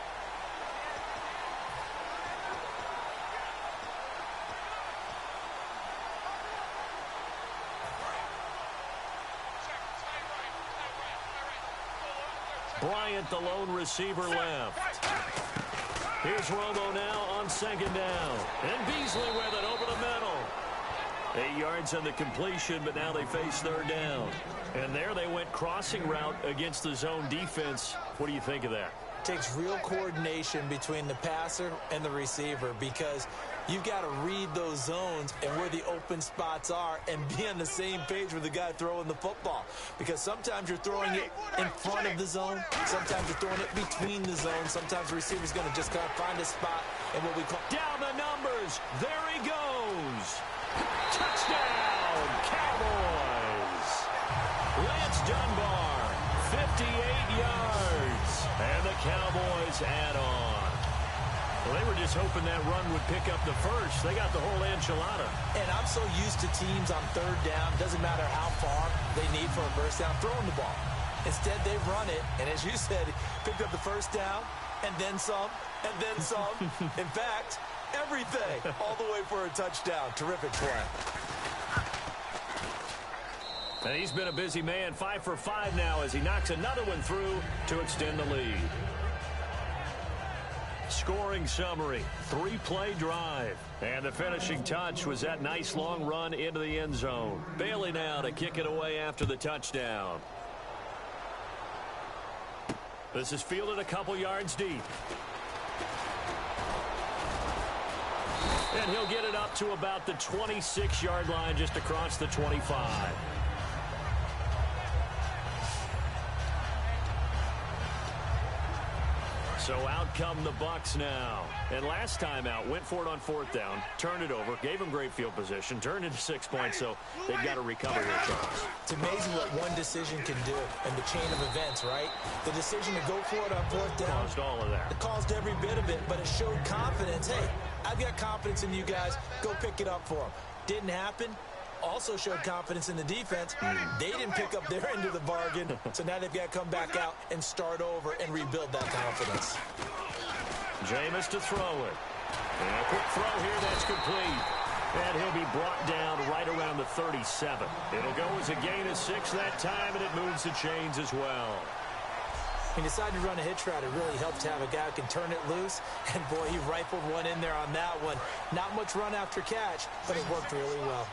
Bryant, the lone receiver, left. Here's Romo now on 2nd down. And Beasley with it over the middle. 8 yards on the completion, but now they face third down. And there they went crossing route against the zone defense. What do you think of that? Takes real coordination between the passer and the receiver because you've got to read those zones and where the open spots are and be on the same page with the guy throwing the football. Because sometimes you're throwing it in front of the zone. Sometimes you're throwing it between the zones. Sometimes the receiver's going to just kind of find a spot and what we call down the numbers. There he goes. Touchdown, Cowboys. Lance Dunbar, 58 yards. And the Cowboys add on. Well, they were just hoping that run would pick up the first. They got the whole enchilada. And I'm so used to teams on third down, doesn't matter how far they need for a first down, throwing the ball. Instead, they've run it, and as you said, picked up the first down, and then some, and then some. In fact, everything, all the way for a touchdown. Terrific play. And he's been a busy man, 5 for 5 now as he knocks another one through to extend the lead. Scoring summary, 3-play drive. And the finishing touch was that nice long run into the end zone. Bailey now to kick it away after the touchdown. This is fielded a couple yards deep. And he'll get it up to about the 26-yard line just across the 25. So out come the Bucs now. And last time out, went for it on fourth down, turned it over, gave them great field position, turned into 6 points, so they've got to recover here, Charles. It's amazing what one decision can do in the chain of events, right? The decision to go for it on fourth down. Caused all of that. It caused every bit of it, but it showed confidence. Hey, I've got confidence in you guys. Go pick it up for them. Didn't happen. Also showed confidence in the defense. They didn't pick up their end of the bargain, so now they've got to come back out and start over and rebuild that confidence. Jameis to throw it. And a quick throw here that's complete. And he'll be brought down right around the 37. It'll go as a gain of 6 that time, and it moves the chains as well. He decided to run a hitch route. It really helps to have a guy who can turn it loose. And, boy, he rifled one in there on that one. Not much run after catch, but it worked really well.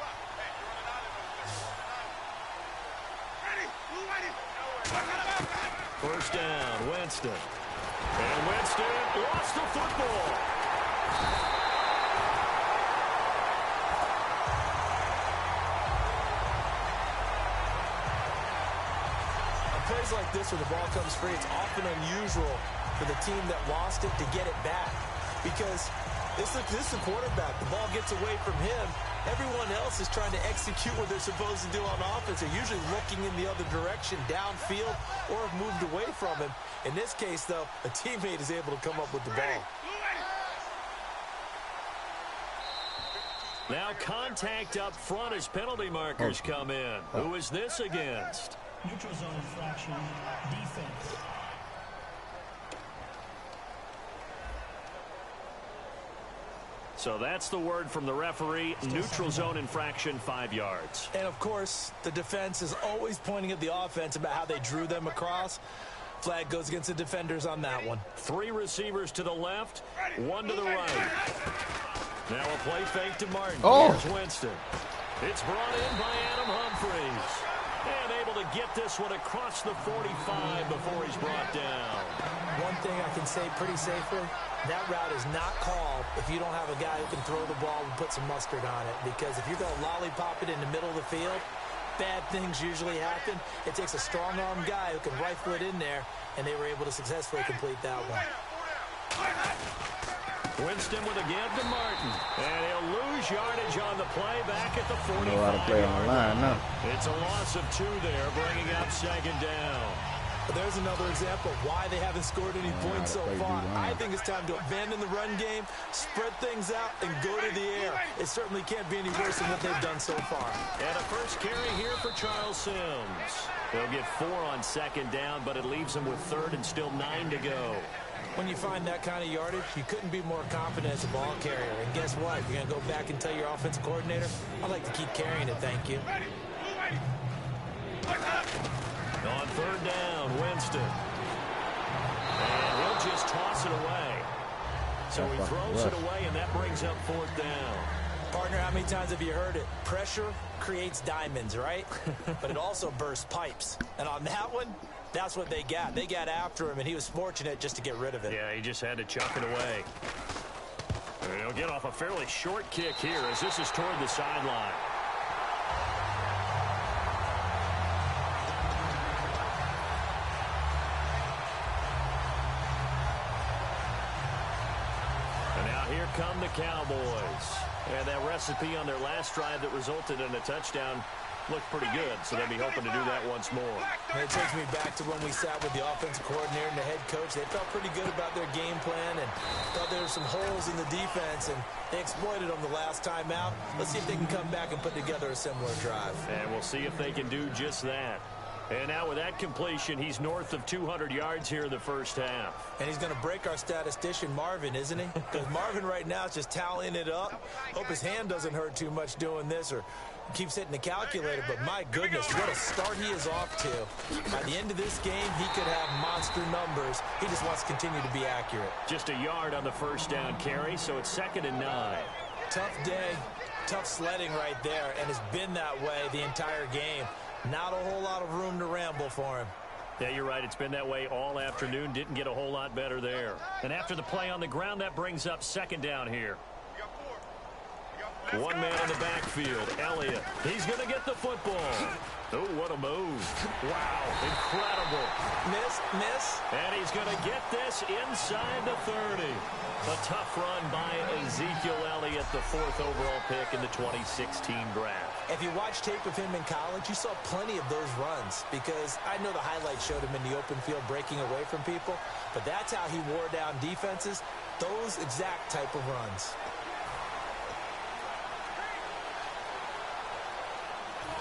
First down, Winston. And Winston lost the football. On plays like this where the ball comes free, it's often unusual for the team that lost it to get it back. Because this is the quarterback. The ball gets away from him. Everyone else is trying to execute what they're supposed to do on offense. They're usually looking in the other direction, downfield, or have moved away from him. In this case, though, a teammate is able to come up with the ball. Now contact up front as penalty markers come in. Who is this against? Neutral zone infraction, defense. So that's the word from the referee. Neutral zone infraction, 5 yards. And, of course, the defense is always pointing at the offense about how they drew them across. Flag goes against the defenders on that one. 3 receivers to the left, 1 to the right. Now a play fake to Martin. Here's Winston. It's brought in by Adam Humphries. And able to get this one across the 45 before he's brought down. One thing I can say pretty safely, that route is not called if you don't have a guy who can throw the ball and put some mustard on it. Because if you're going to lollipop it in the middle of the field, bad things usually happen. It takes a strong-arm guy who can rifle it in there, and they were able to successfully complete that one. Winston with a give to Martin. And he'll lose yardage on the play back at the 45. Know how to play on the line now. It's a loss of 2 there, bringing up second down. But there's another example of why they haven't scored any points so far. I think it's time to abandon the run game, spread things out, and go to the air. It certainly can't be any worse than what they've done so far. And a first carry here for Charles Sims. They'll get 4 on second down, but it leaves them with third and still 9 to go. When you find that kind of yardage, you couldn't be more confident as a ball carrier. And guess what? You're going to go back and tell your offensive coordinator, I'd like to keep carrying it, thank you. On third down, Winston. And he'll just toss it away. So he throws it away, and that brings up fourth down. Partner, how many times have you heard it? Pressure creates diamonds, right? But it also bursts pipes. And on that one, that's what they got. They got after him, and he was fortunate just to get rid of it. Yeah, he just had to chuck it away. And he'll get off a fairly short kick here as this is toward the sideline. And now here come the Cowboys. And that recipe on their last drive that resulted in a touchdown looked pretty good, so they'll be hoping to do that once more. And it takes me back to when we sat with the offensive coordinator and the head coach. They felt pretty good about their game plan and thought there were some holes in the defense, and they exploited them the last time out. Let's see if they can come back and put together a similar drive. And we'll see if they can do just that. And now with that completion, he's north of 200 yards here in the first half. And he's going to break our statistician, Marvin, isn't he? Because Marvin right now is just tallying it up. Hope his hand doesn't hurt too much doing this or keeps hitting the calculator. But my goodness, what a start he is off to. By the end of this game, he could have monster numbers. He just wants to continue to be accurate. Just a yard on the first down carry, so it's 2nd and 9. Tough day, tough sledding right there, and it's been that way the entire game. Not a whole lot of room to ramble for him. Yeah, you're right. It's been that way all afternoon. Didn't get a whole lot better there. And after the play on the ground, that brings up 2nd down here. One man in the backfield, Elliott. He's going to get the football. Oh, what a move. Wow, incredible. Miss. And he's going to get this inside the 30. A tough run by Ezekiel Elliott, the 4th overall pick in the 2016 draft. If you watch tape of him in college, you saw plenty of those runs because I know the highlights showed him in the open field breaking away from people, but that's how he wore down defenses, those exact type of runs.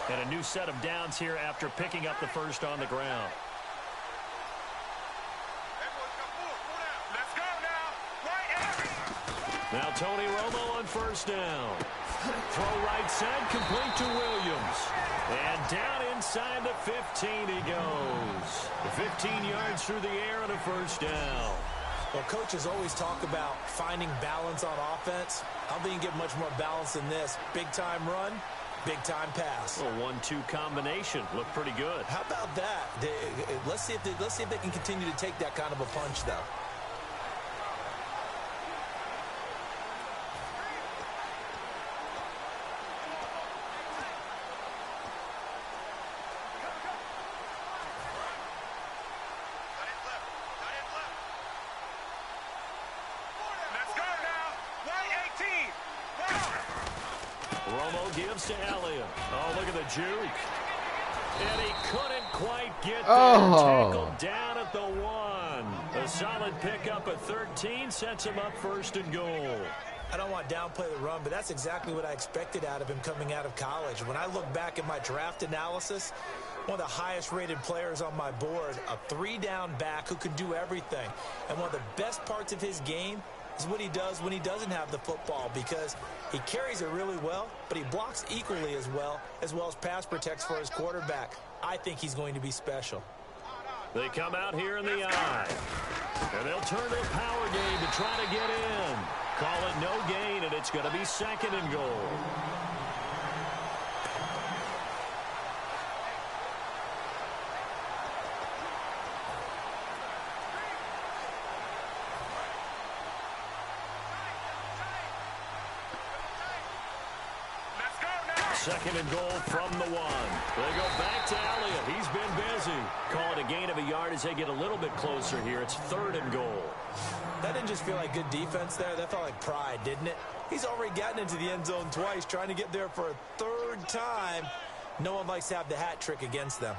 And a new set of downs here after picking up the first on the ground. Now Tony Romo on first down. Throw right side, complete to Williams. And down inside the 15 he goes. 15 yards through the air and a first down. Well, coaches always talk about finding balance on offense. I don't think you get much more balance than this. Big-time run, big-time pass. A 1-2 combination. Looked pretty good. How about that? Let's see if they can continue to take that kind of a punch, though. Romo gives to Elliott. Oh, look at the juke. And he couldn't quite get there. Tackled down at the 1. A solid pickup at 13 sets him up 1st and goal. I don't want to downplay the run, but that's exactly what I expected out of him coming out of college. When I look back at my draft analysis, one of the highest-rated players on my board, a 3-down back who can do everything. And one of the best parts of his game is what he does when he doesn't have the football, because he carries it really well, but he blocks equally as well as pass protects for his quarterback. I think he's going to be special. They come out here in the eye. And they'll turn to a power game to try to get in. Call it no gain, and it's going to be 2nd and goal. Second and goal from the 1. They go back to Elliott. He's been busy. Call it a gain of a yard as they get a little bit closer here. It's 3rd and goal. That didn't just feel like good defense there. That felt like pride, didn't it? He's already gotten into the end zone twice, trying to get there for a 3rd time. No one likes to have the hat trick against them.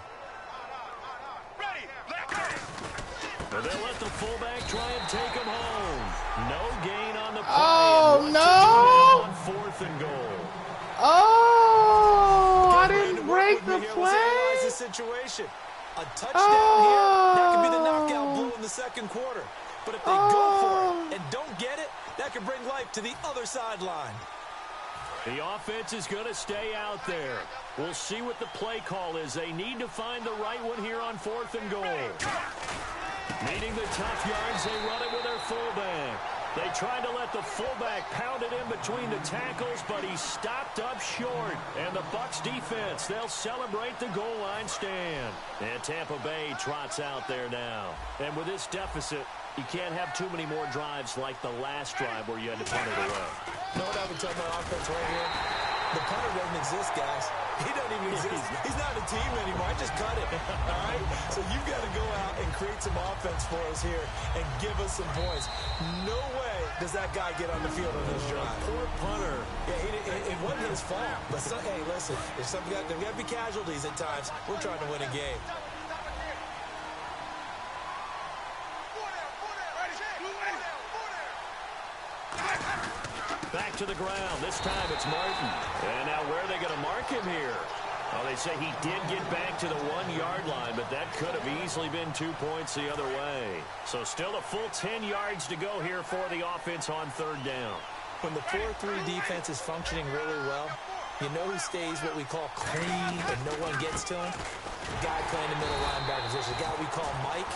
And they'll let the fullback try and take him home. No gain on the play. Oh, no! On 4th and goal. Oh, I didn't break the play. The situation. A touchdown here, that could be the knockout blow in the 2nd quarter. But if they go for it and don't get it, that could bring life to the other sideline. The offense is going to stay out there. We'll see what the play call is. They need to find the right one here on 4th and goal. Needing the tough yards, they run it with their fullback. They tried to let the fullback pound it in between the tackles, but he stopped up short. And the Bucs defense, they'll celebrate the goal line stand. And Tampa Bay trots out there now. And with this deficit, you can't have too many more drives like the last drive where you had to punt it away. You know what I would tell my offense right here? The punter doesn't exist, guys. He doesn't even exist. He's not a team anymore. I just cut it. All right? So you've got to go out and create some offense for us here and give us some points. No way does that guy get on the field on this drive. Poor punter. Yeah, it wasn't his fault. But, hey, listen, there's got to be casualties at times. We're trying to win a game. Back to the ground. This time it's Martin. And now where are they going to mark him here? Oh, they say he did get back to the 1-yard line, but that could have easily been 2 points the other way. So still a full 10 yards to go here for the offense on third down. When the 4-3 defense is functioning really well, you know who stays what we call clean and no one gets to him? The guy playing the middle linebacker position, the guy we call Mike.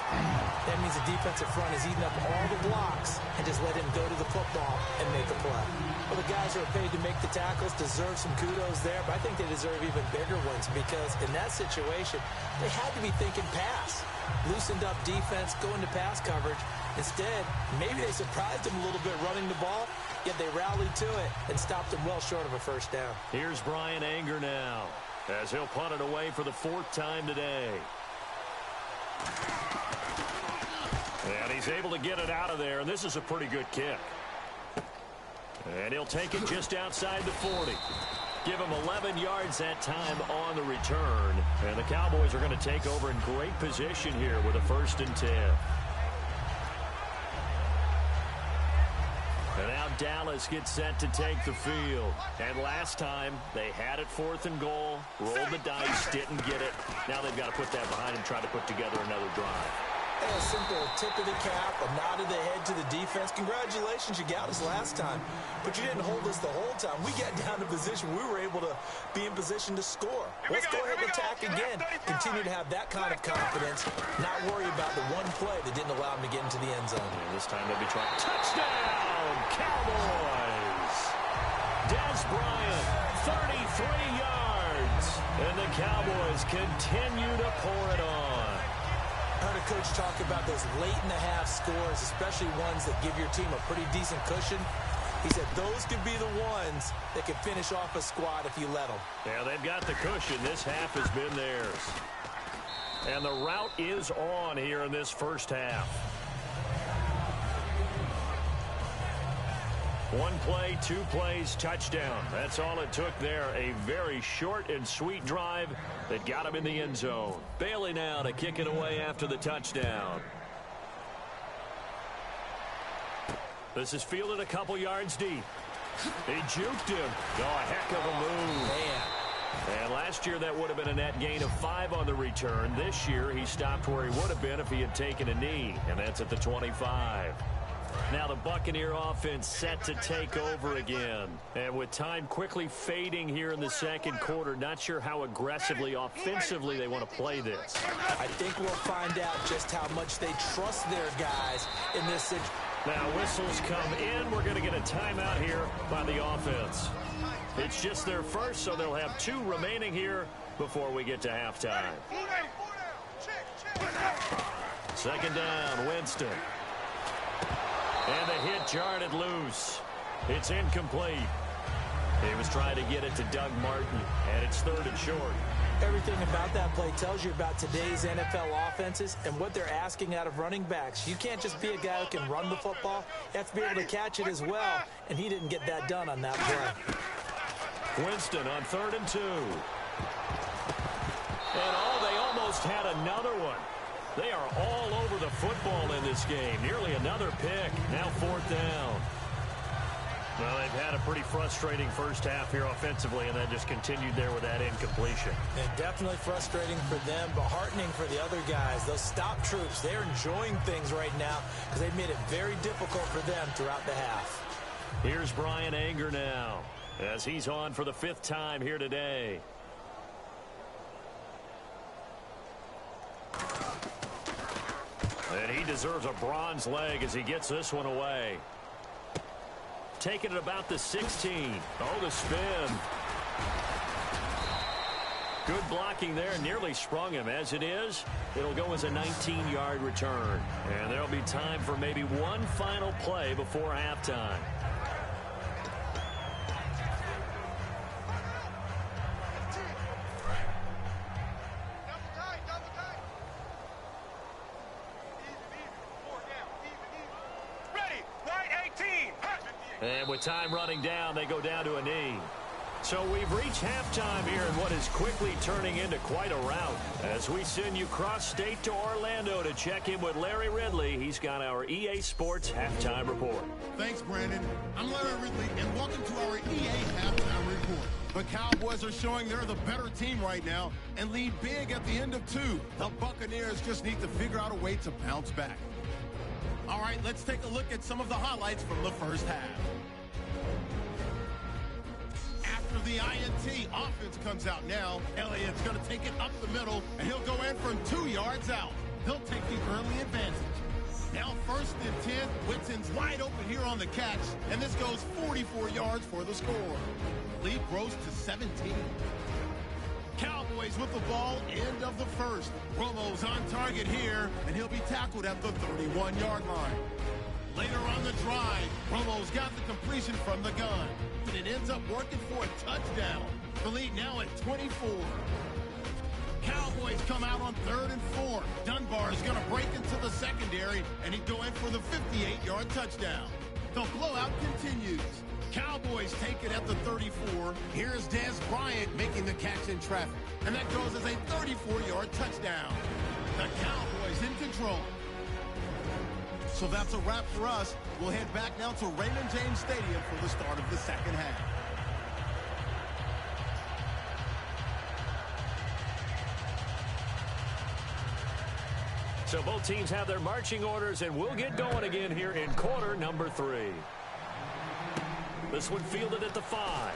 That means the defensive front is eating up all the blocks and just let him go to the football and make a play. Well, the guys who are paid to make the tackles deserve some kudos there, but I think they deserve even bigger ones because in that situation, they had to be thinking pass. Loosened up defense, going to pass coverage. Instead, maybe they surprised him a little bit running the ball, yet they rallied to it and stopped him well short of a first down. Here's Brian Anger now as he'll punt it away for the 4th time today. And he's able to get it out of there, and this is a pretty good kick. And he'll take it just outside the 40. Give him 11 yards that time on the return. And the Cowboys are going to take over in great position here with a 1st and 10. And now Dallas gets set to take the field. And last time, they had it 4th and goal, rolled the dice, didn't get it. Now they've got to put that behind and try to put together another drive. A simple tip of the cap, a nod of the head to the defense. Congratulations, you got us last time. But you didn't hold us the whole time. We got down to position. We were able to be in position to score. Let's go ahead and attack again. Continue to have that kind of confidence. Not worry about the one play that didn't allow them to get into the end zone. And this time they'll be trying. Touchdown, Cowboys! Des Bryant, 33 yards. And the Cowboys continue to pour it on. I heard a coach talk about those late-in-the-half scores, especially ones that give your team a pretty decent cushion. He said those could be the ones that could finish off a squad if you let them. Yeah, they've got the cushion. This half has been theirs. And the route is on here in this first half. One play, 2 plays, touchdown. That's all it took there. A very short and sweet drive that got him in the end zone. Bailey now to kick it away after the touchdown. This is fielded a couple yards deep. He juked him. Oh, a heck of a move. Man. And last year that would have been a net gain of 5 on the return. This year he stopped where he would have been if he had taken a knee, and that's at the 25. Now the Buccaneer offense set to take over again. And with time quickly fading here in the second quarter, not sure how aggressively, offensively they want to play this. I think we'll find out just how much they trust their guys in this situation. Now whistles come in. We're going to get a timeout here by the offense. It's just their first, so they'll have 2 remaining here before we get to halftime. Second down, Winston. And the hit jarred it loose. It's incomplete. He was trying to get it to Doug Martin, and it's 3rd and short. Everything about that play tells you about today's NFL offenses and what they're asking out of running backs. You can't just be a guy who can run the football. You have to be able to catch it as well, and he didn't get that done on that play. Winston on 3rd and 2. And they almost had another one. They are all over the football in this game. Nearly another pick. Now 4th down. Well, they've had a pretty frustrating first half here offensively, and that just continued there with that incompletion. And definitely frustrating for them, but heartening for the other guys. Those stop troops, they're enjoying things right now because they've made it very difficult for them throughout the half. Here's Brian Anger now as he's on for the 5th time here today. And he deserves a bronze leg as he gets this one away. taken at about the 16. Oh, the spin. Good blocking there. Nearly sprung him. As it is, it'll go as a 19-yard return. And there'll be time for maybe one final play before halftime. And with time running down, they go down to a knee. So we've reached halftime here in what is quickly turning into quite a rout. As we send you cross-state to Orlando to check in with Larry Ridley, he's got our EA Sports Halftime Report. Thanks, Brandon. I'm Larry Ridley, and welcome to our EA Halftime Report. The Cowboys are showing they're the better team right now and lead big at the end of 2. The Buccaneers just need to figure out a way to bounce back. All right, let's take a look at some of the highlights from the first half. After the INT, offense comes out now. Elliott's going to take it up the middle, and he'll go in from 2 yards out. They'll take the early advantage. Now 1st and 10. Whitten's wide open here on the catch, and this goes 44 yards for the score. Lead grows to 17. Cowboys with the ball, end of the first. Romo's on target here, and he'll be tackled at the 31-yard line. Later on the drive, Romo's got the completion from the gun, but it ends up working for a touchdown. The lead now at 24. Cowboys come out on 3rd and 4. Dunbar is going to break into the secondary, and he'd go in for the 58-yard touchdown. The blowout continues. Cowboys take it at the 34. Here's Dez Bryant making the catch in traffic, and that goes as a 34-yard touchdown. The Cowboys in control. So that's a wrap for us. We'll head back now to Raymond James Stadium for the start of the second half. So both teams have their marching orders, and we'll get going again here in quarter number 3. This one fielded at the 5.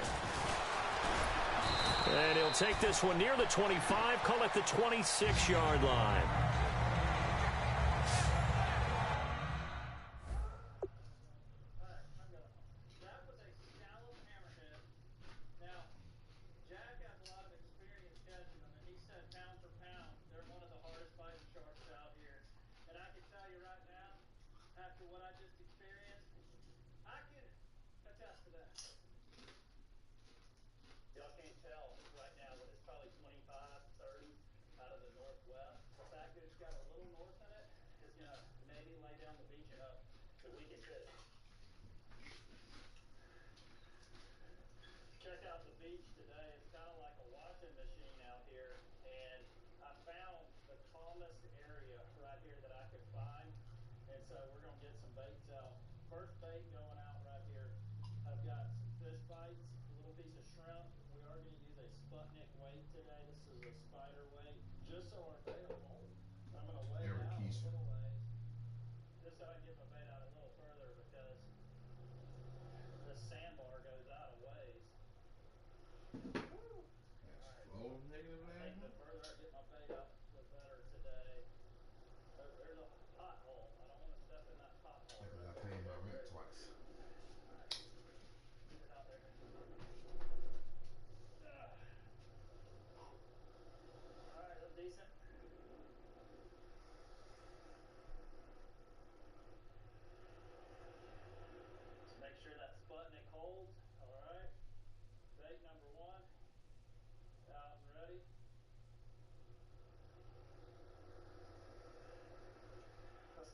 And he'll take this one near the 25, call it the 26-yard line.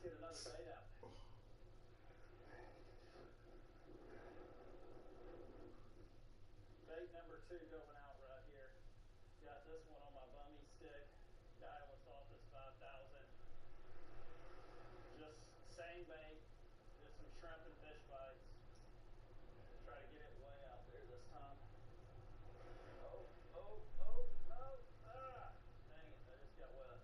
Get another bait out. Bait number 2 going out right here. Got this one on my bummy stick. Guy was off this 5,000. Just same bait, just some shrimp and fish bites. Try to get it way out there this time. Oh, oh, oh, oh, ah! Dang it, I just got wet.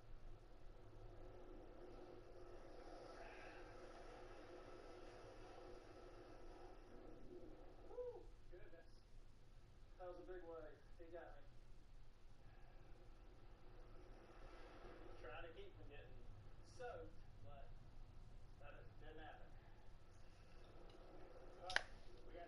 That was a big wave. He got me. Trying to keep from getting soaked, but that didn't happen. Alright, we got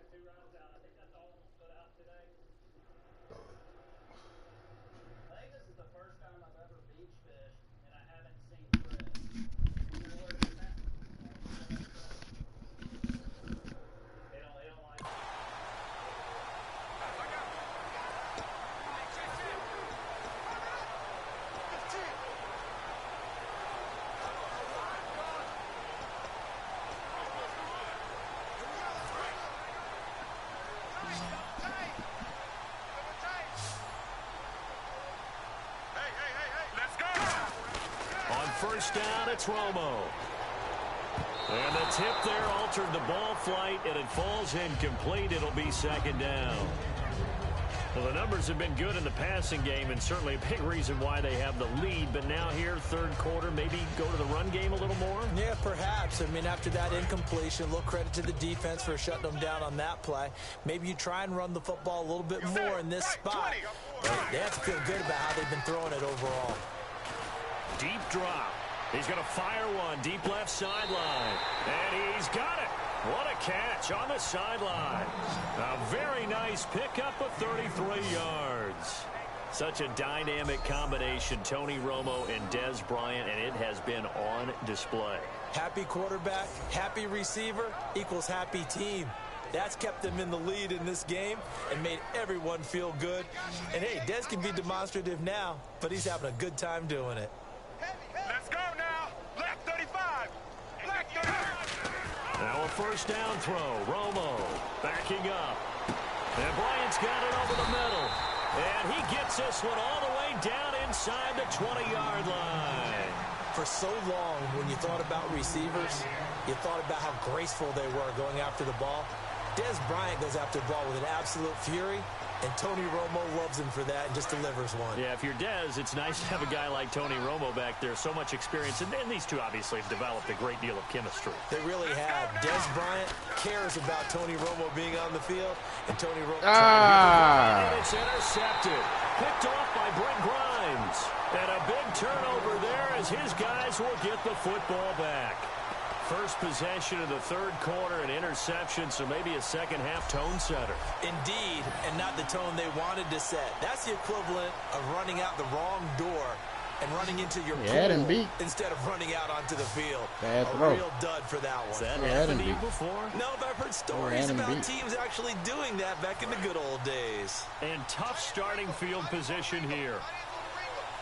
first down, it's Romo. And the tip there altered the ball flight, and it falls incomplete. It'll be second down. Well, the numbers have been good in the passing game, and certainly a big reason why they have the lead. But now here, third quarter, maybe go to the run game a little more? Yeah, perhaps. I mean, after that incompletion, a little credit to the defense for shutting them down on that play. Maybe you try and run the football a little bit more in this spot. But they have to feel good about how they've been throwing it overall. Deep drop. He's going to fire one deep left sideline. And he's got it. What a catch on the sideline. A very nice pickup of 33 yards. Such a dynamic combination, Tony Romo and Dez Bryant, and it has been on display. Happy quarterback, happy receiver equals happy team. That's kept them in the lead in this game and made everyone feel good. And, hey, Dez can be demonstrative now, but he's having a good time doing it. Let's go now. Left 35. Left 35. Now a first down throw. Romo backing up. And Bryant's got it over the middle. And he gets this one all the way down inside the 20-yard line. For so long, when you thought about receivers, you thought about how graceful they were going after the ball. Dez Bryant goes after the ball with an absolute fury, and Tony Romo loves him for that and just delivers one. Yeah, if you're Dez, it's nice to have a guy like Tony Romo back there. So much experience, and these two obviously have developed a great deal of chemistry. They really have. Dez Bryant cares about Tony Romo being on the field, and Tony Romo... And it's intercepted. Picked off by Brent Grimes. And a big turnover there as his guys will get the football back. First possession of the third quarter, an interception, so maybe a second-half tone setter. Indeed, and not the tone they wanted to set. That's the equivalent of running out the wrong door and running into your pool instead of running out onto the field. A real dud for that one. Has that happened to you before? No, but I've heard stories about teams actually doing that back in the good old days. And tough starting field position here.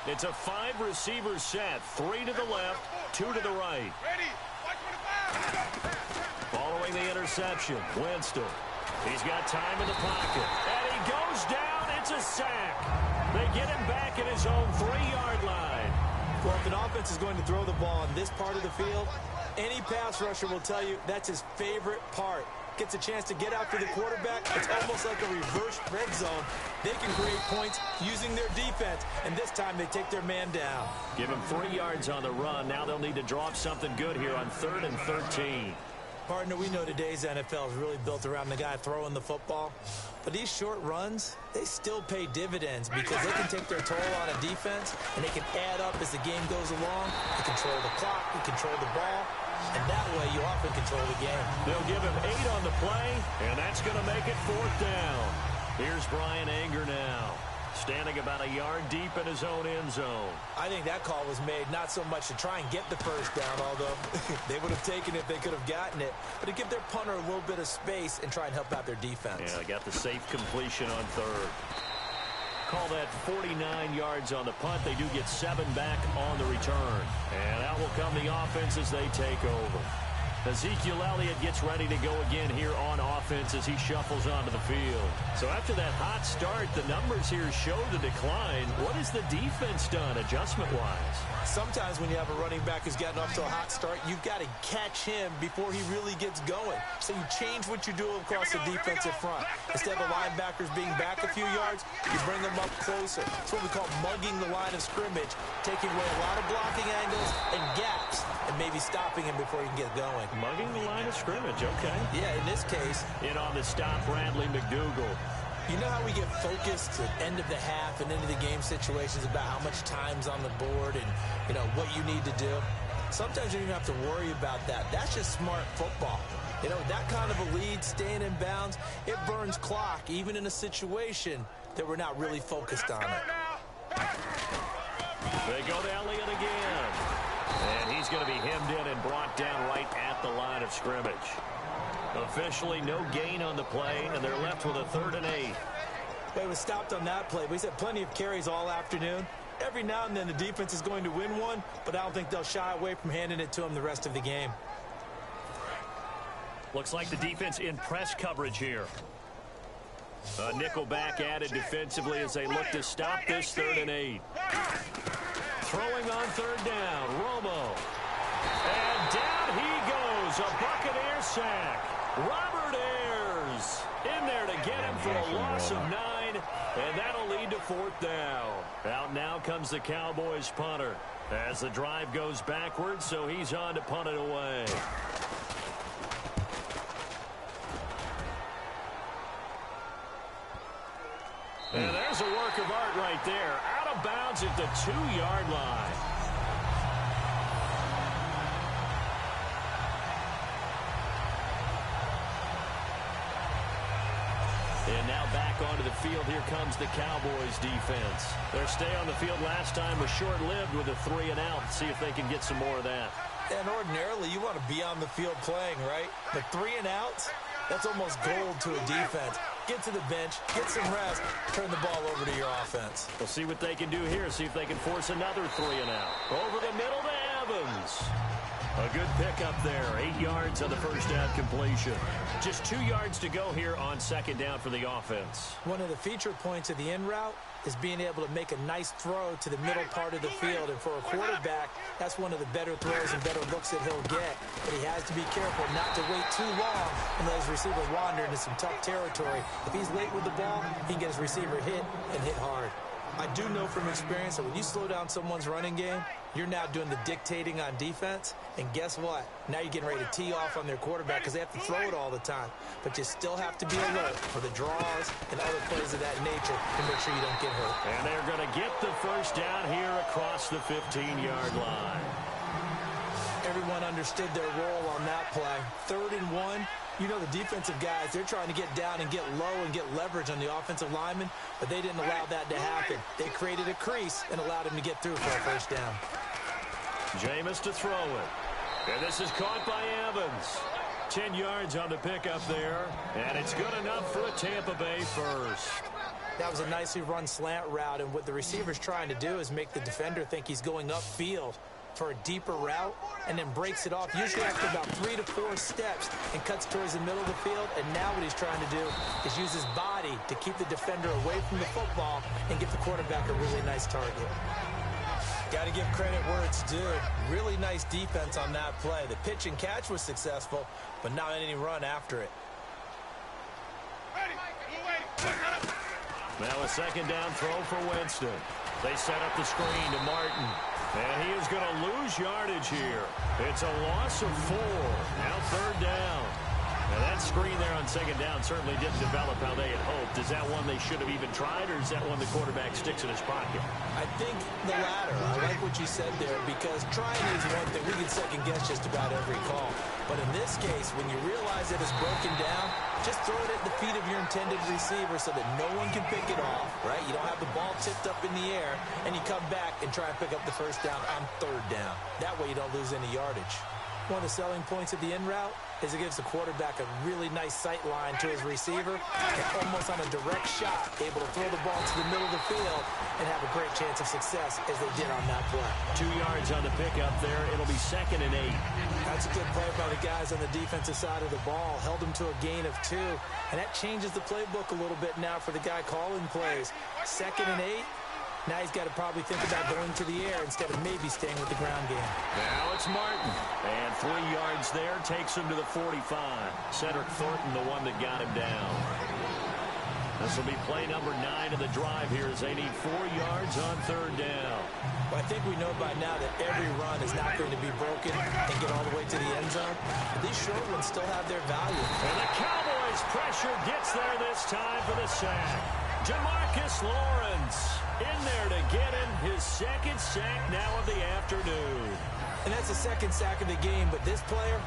It's a 5-receiver set. 3 to the left, 2 to the right. Ready. Following the interception, Winston. He's got time in the pocket. And he goes down. It's a sack. They get him back in his own 3-yard line. Well, if an offense is going to throw the ball on this part of the field, any pass rusher will tell you that's his favorite part. Gets a chance to get after the quarterback. It's almost like a reverse red zone. They can create points using their defense, and this time they take their man down. Give him 3 yards on the run. Now they'll need to draw up something good here on 3rd and 13. Partner, we know today's NFL is really built around the guy throwing the football. But these short runs, they still pay dividends because they can take their toll on a defense, and they can add up as the game goes along. You control the clock, you control the ball, and that way you often control the game. They'll give him 8 on the play, and that's going to make it 4th down. Here's Brian Anger now, standing about a yard deep in his own end zone. I think that call was made not so much to try and get the first down, although they would have taken it if they could have gotten it, but to give their punter a little bit of space and try and help out their defense. Yeah, they got the safe completion on 3rd. Call that 49 yards on the punt. They do get 7 back on the return. And out will come the offense as they take over. Ezekiel Elliott gets ready to go again here on offense as he shuffles onto the field. So after that hot start, the numbers here show the decline. What has the defense done adjustment-wise? Sometimes when you have a running back who's gotten off to a hot start, you've got to catch him before he really gets going. So you change what you do across the defensive front. Instead of the linebackers being back a few yards, you bring them up closer. It's what we call mugging the line of scrimmage, taking away a lot of blocking angles and gaps, and maybe stopping him before he can get going. Mugging the line of scrimmage, okay. Yeah, in this case. In on the stop, Bradley McDougal. You know how we get focused at end of the half and into the game situations about how much time's on the board and, you know, what you need to do? Sometimes you don't even have to worry about that. That's just smart football. You know, that kind of a lead, staying in bounds, it burns clock, even in a situation that we're not really focused on it. They go to Elliott again. And he's going to be hemmed in and brought down right at the line of scrimmage. Officially no gain on the play, and they're left with a 3rd and 8. They was stopped on that play. We had plenty of carries all afternoon. Every now and then the defense is going to win one, but I don't think they'll shy away from handing it to them the rest of the game. Looks like the defense in press coverage here. A nickel back added defensively as they look to stop this 3rd and 8. Throwing on third down, Romo. And down he goes, a Buccaneer sack. Robert Ayers in there to get him for a loss of 9, and that'll lead to fourth down. Out now comes the Cowboys punter as the drive goes backwards, so he's on to punt it away. And there's a work of art right there. Out of bounds at the 2-yard line. And now back onto the field. Here comes the Cowboys defense. Their stay on the field last time was short-lived with a 3-and-out. See if they can get some more of that. And ordinarily, you want to be on the field playing, right? But 3-and-outs, that's almost gold to a defense. Get to the bench, get some rest, turn the ball over to your offense. We'll see what they can do here. See if they can force another 3-and-out. Over the middle to Evans. A good pickup there. 8 yards on the first down completion. Just 2 yards to go here on second down for the offense. One of the feature points of the in route is being able to make a nice throw to the middle part of the field. And for a quarterback, that's one of the better throws and better looks that he'll get. But he has to be careful not to wait too long and let his receiver wander into some tough territory. If he's late with the ball, he can get his receiver hit and hit hard. I do know from experience that when you slow down someone's running game, you're now doing the dictating on defense. And guess what? Now you're getting ready to tee off on their quarterback because they have to throw it all the time. But you still have to be alert for the draws and other plays of that nature to make sure you don't get hurt. And they're going to get the first down here across the 15-yard line. Everyone understood their role on that play. 3rd and 1. You know the defensive guys, they're trying to get down and get low and get leverage on the offensive lineman, but they didn't allow that to happen. They created a crease and allowed him to get through for a first down. Jameis to throw it. And this is caught by Evans. 10 yards on the pickup there, and it's good enough for a Tampa Bay first. That was a nicely run slant route, and what the receiver's trying to do is make the defender think he's going upfield for a deeper route, and then breaks it off, usually after about 3 to 4 steps, and cuts towards the middle of the field. And now what he's trying to do is use his body to keep the defender away from the football and give the quarterback a really nice target. Got to give credit where it's due. Really nice defense on that play. The pitch and catch was successful, but not any run after it. Now a second down throw for Winston. They set up the screen to Martin. And he is going to lose yardage here. It's a loss of 4. Now 3rd down. Now that screen there on second down certainly didn't develop how they had hoped. Is that one they should have even tried, or is that one the quarterback sticks in his pocket? I think the latter. I like what you said there, because trying is one thing. We can second guess just about every call. But in this case, when you realize that it's broken down, just throw it at the feet of your intended receiver so that no one can pick it off, right? You don't have the ball tipped up in the air, and you come back and try and pick up the first down on 3rd down. That way you don't lose any yardage. One of the selling points of the in route is it gives the quarterback a really nice sight line to his receiver, and almost on a direct shot, able to throw the ball to the middle of the field and have a great chance of success as they did on that play. 2 yards on the pickup there. It'll be 2nd and 8. That's a good play by the guys on the defensive side of the ball. Held them to a gain of 2, and that changes the playbook a little bit now for the guy calling plays. 2nd and 8. Now he's got to probably think about going to the air instead of maybe staying with the ground game. Now it's Martin. And 3 yards there takes him to the 45. Cedric Thornton, the one that got him down. This will be play number 9 of the drive here as they need 4 yards on 3rd down. Well, I think we know by now that every run is not going to be broken and get all the way to the end zone. But these short ones still have their value. And the Cowboys' pressure gets there this time for the sack. Jamarcus Lawrence in there to get him his 2nd sack now of the afternoon. And that's the 2nd sack of the game, but this player,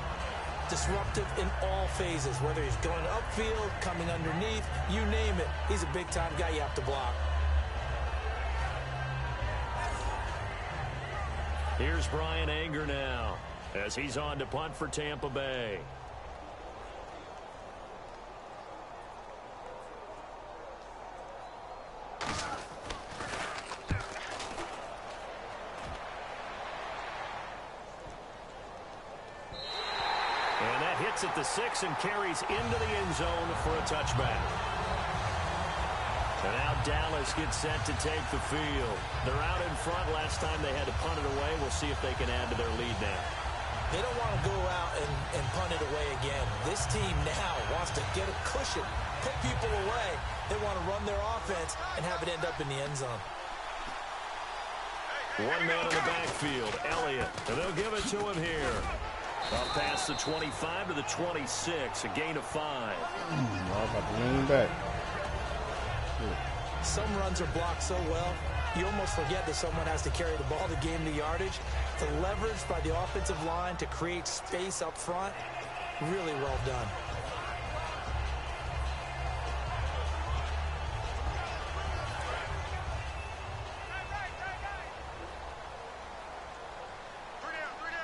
disruptive in all phases, whether he's going upfield, coming underneath, you name it. He's a big-time guy you have to block. Here's Brian Anger now as he's on to punt for Tampa Bay. And that hits at the 6 and carries into the end zone for a touchback. And now Dallas gets set to take the field. They're out in front. Last time they had to punt it away. We'll see if they can add to their lead now. They don't want to go out and punt it away again. This team now wants to get a cushion, put people away. They want to run their offense and have it end up in the end zone. One man in the backfield, Elliott, and they'll give it to him here. Up past the 25 to the 26, a gain of 5. About to lean back. Some runs are blocked so well, you almost forget that someone has to carry the ball to gain the yardage. The leverage by the offensive line to create space up front, really well done.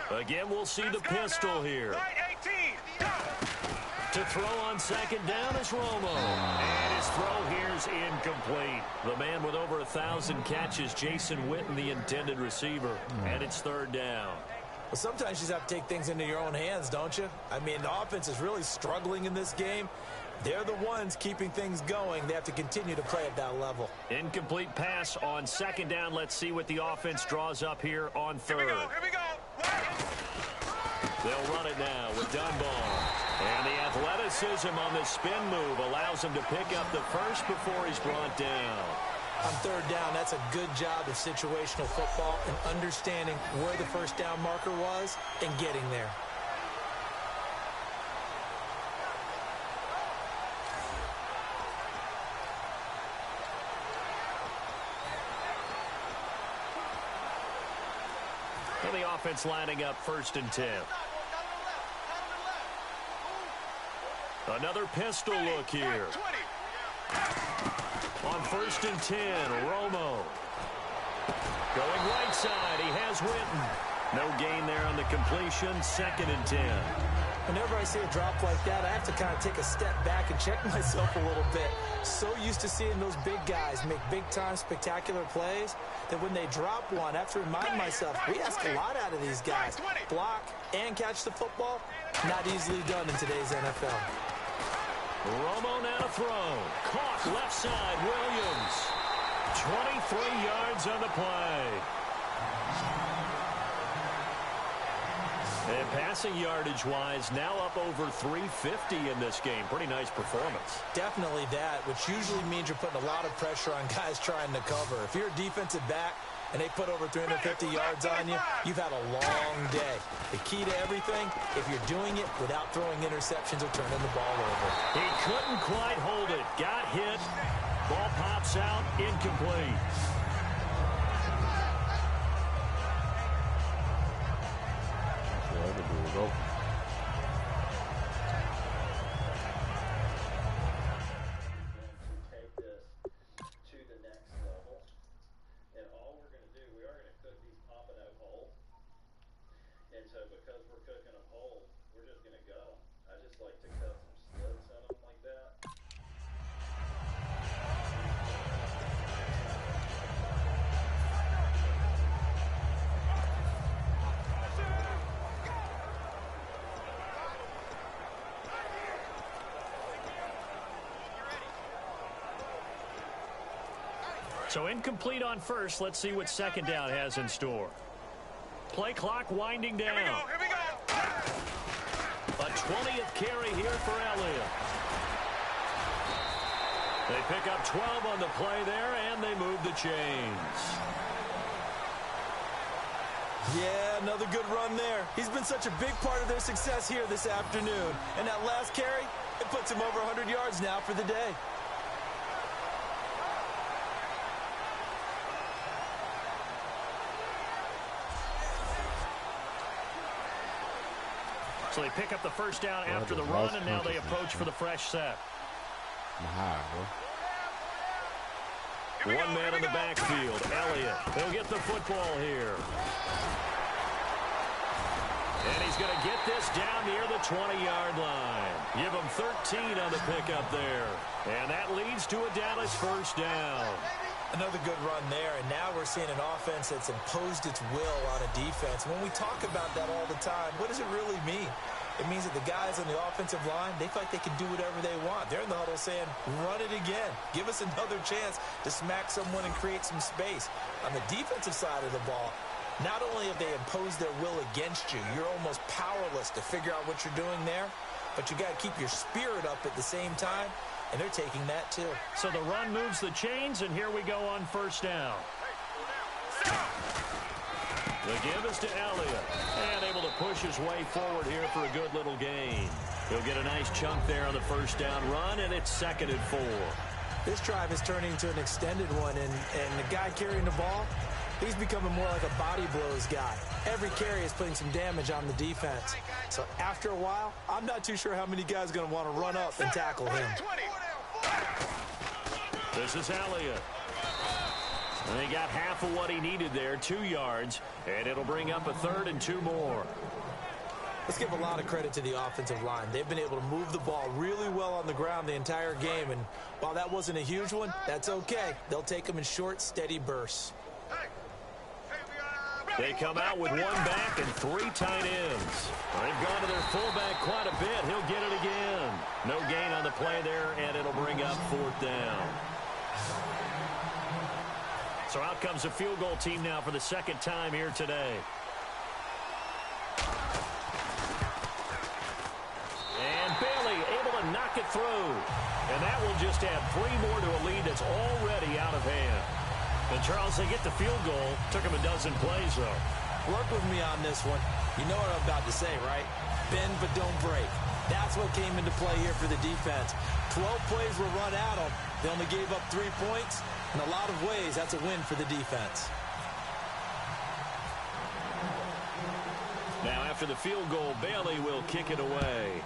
Again, we'll see the pistol here. To throw on second down is Romo. And his throw here is incomplete. The man with over 1,000 catches, Jason Witten, the intended receiver. And it's third down. Well, sometimes you just have to take things into your own hands, don't you? I mean, the offense is really struggling in this game. They're the ones keeping things going. They have to continue to play at that level. Incomplete pass on second down. Let's see what the offense draws up here on third. Here we go. They'll run it now with Dunbar. And the athleticism on the spin move allows him to pick up the first before he's brought down. On third down, that's a good job of situational football and understanding where the first down marker was and getting there. And the offense lining up 1st and 10. Another pistol look here. On 1st and 10, Romo. Going right side, he has Witten. No gain there on the completion, 2nd and 10. Whenever I see a drop like that, I have to kind of take a step back and check myself a little bit. So used to seeing those big guys make big-time spectacular plays that when they drop one, I have to remind myself, we ask a lot out of these guys. Block and catch the football, not easily done in today's NFL. Romo now to throw. Caught left side, Williams. 23 yards on the play. And passing yardage-wise, now up over 350 in this game. Pretty nice performance. Definitely that, which usually means you're putting a lot of pressure on guys trying to cover. If you're a defensive back and they put over 350 yards on you, you've had a long day. The key to everything, if you're doing it without throwing interceptions or turning the ball over. He couldn't quite hold it. Got hit. Ball pops out. Incomplete. Open. Take this to the next level, and all we're going to do, we are going to cook these pompano whole, and so because we're cooking them whole, we're just going to go. I just like to cut some slits in them like that. So incomplete on first. Let's see what second down has in store. Play clock winding down. Here we go. A 20th carry here for Elliott. They pick up 12 on the play there, and they move the chains. Yeah, another good run there. He's been such a big part of their success here this afternoon. And that last carry, it puts him over 100 yards now for the day. So they pick up the first down after the run, and now they approach for the fresh set. One man in the backfield, Elliott. He'll get the football here. And he's going to get this down near the 20-yard line. Give him 13 on the pickup there. And that leads to a Dallas first down. Another good run there, and now we're seeing an offense that's imposed its will on a defense. When we talk about that all the time, what does it really mean? It means that the guys on the offensive line, they feel like they can do whatever they want. They're in the huddle saying, run it again. Give us another chance to smack someone and create some space. On the defensive side of the ball, not only have they imposed their will against you, you're almost powerless to figure out what you're doing there, but you got to keep your spirit up at the same time, and they're taking that too. So the run moves the chains, and here we go on first down. The give is to Elliott, and able to push his way forward here for a good little gain. He'll get a nice chunk there on the first down run, and it's 2nd and 4. This drive is turning into an extended one, and the guy carrying the ball, he's becoming more like a body blows guy. Every carry is putting some damage on the defense. So after a while, I'm not too sure how many guys are going to want to run up and tackle him. This is Elliott. And he got half of what he needed there, 2 yards, and it'll bring up a 3rd and 2 more. Let's give a lot of credit to the offensive line. They've been able to move the ball really well on the ground the entire game, and while that wasn't a huge one, that's okay. They'll take them in short, steady bursts. They come out with 1 back and 3 tight ends. They've gone to their fullback quite a bit. He'll get it again. No gain on the play there, and it'll bring up 4th down. So out comes a field goal team now for the 2nd time here today. And Bailey able to knock it through. And that will just add 3 more to a lead that's already out of hand. And Charles, they get the field goal. Took him a dozen plays, though. Work with me on this one. You know what I'm about to say, right? Bend but don't break. That's what came into play here for the defense. 12 plays were run at them. They only gave up 3 points. In a lot of ways, that's a win for the defense. Now, after the field goal, Bailey will kick it away.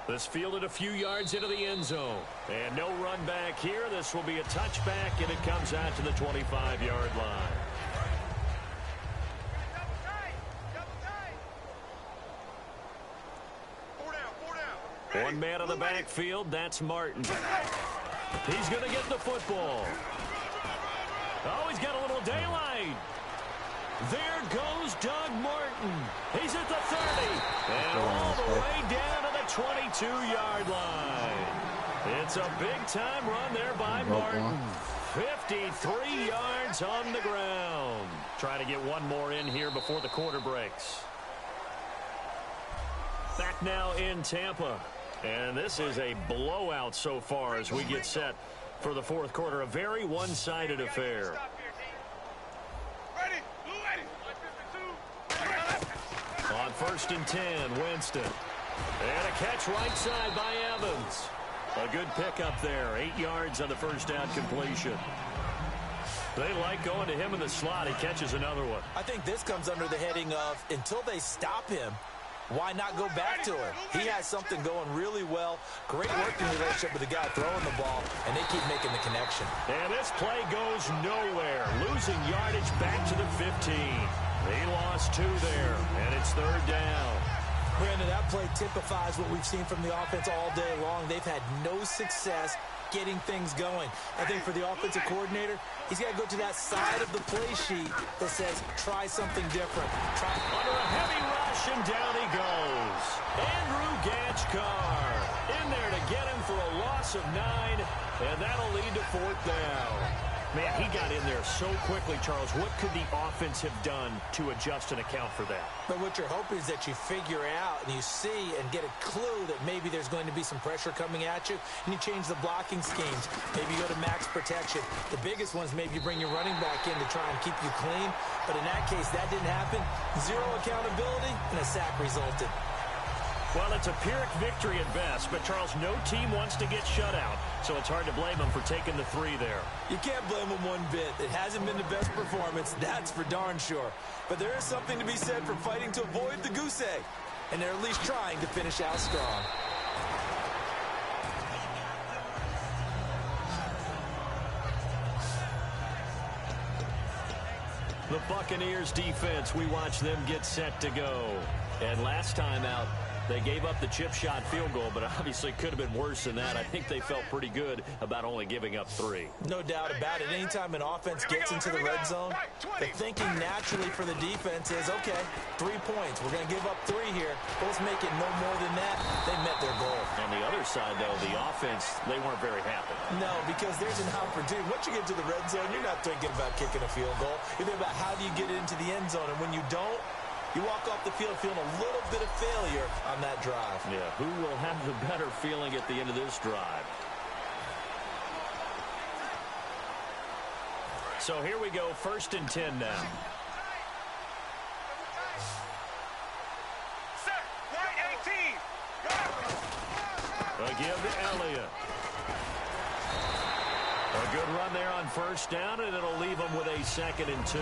This fielded a few yards into the end zone. And no run back here. This will be a touchback, and it comes out to the 25-yard line. One man on the backfield, that's Martin. He's going to get the football. Oh, he's got a little daylight. There goes Doug Martin. He's at the 30. And all the way down to the 22-yard line. It's a big-time run there by Martin. 53 yards on the ground. Trying to get one more in here before the quarter breaks. Back now in Tampa. And this is a blowout so far as we get set for the 4th quarter. A very one-sided affair. On 1st and 10, Winston. And a catch right side by Evans. A good pickup there. 8 yards on the first down completion. They like going to him in the slot. He catches another one. I think this comes under the heading of until they stop him, why not go back to him? He has something going really well. Great working relationship with the guy throwing the ball, and they keep making the connection. And this play goes nowhere. Losing yardage back to the 15. They lost 2 there, and it's 3rd down. Brandon, that play typifies what we've seen from the offense all day long. They've had no success getting things going. I think for the offensive coordinator, he's got to go to that side of the play sheet that says, try something different. Under a heavy rush, and down he goes. Andrew Gachkar in there to get him for a loss of 9, and that'll lead to 4th down. Man, he got in there so quickly, Charles. What could the offense have done to adjust and account for that? But what you're hoping is that you figure out and you see and get a clue that maybe there's going to be some pressure coming at you, and you change the blocking schemes. Maybe you go to max protection. The biggest ones, maybe you bring your running back in to try and keep you clean. But in that case, that didn't happen. 0 accountability, and a sack resulted. Well, it's a Pyrrhic victory at best, but, Charles, no team wants to get shut out, so it's hard to blame them for taking the 3 there. You can't blame them one bit. It hasn't been the best performance, that's for darn sure. But there is something to be said for fighting to avoid the goose egg, and they're at least trying to finish out strong. The Buccaneers defense, we watch them get set to go. And last time out, They gave up the chip shot field goal, but obviously could have been worse than that. I think they felt pretty good about only giving up 3. No doubt about it. Anytime an offense gets into the red zone, the thinking naturally for the defense is, okay, 3 points. We're going to give up 3 here. Let's make it no more than that. They met their goal. On the other side, though, the offense, they weren't very happy. No, because there's an opportunity. Once you get to the red zone, you're not thinking about kicking a field goal. You're thinking about how do you get into the end zone. And when you don't, you walk off the field feeling a little bit of failure on that drive. Yeah, who will have the better feeling at the end of this drive? So here we go, 1st and 10 now. Set, right 18. A give to Elliott. A good run there on 1st down, and it'll leave them with a 2nd and 2.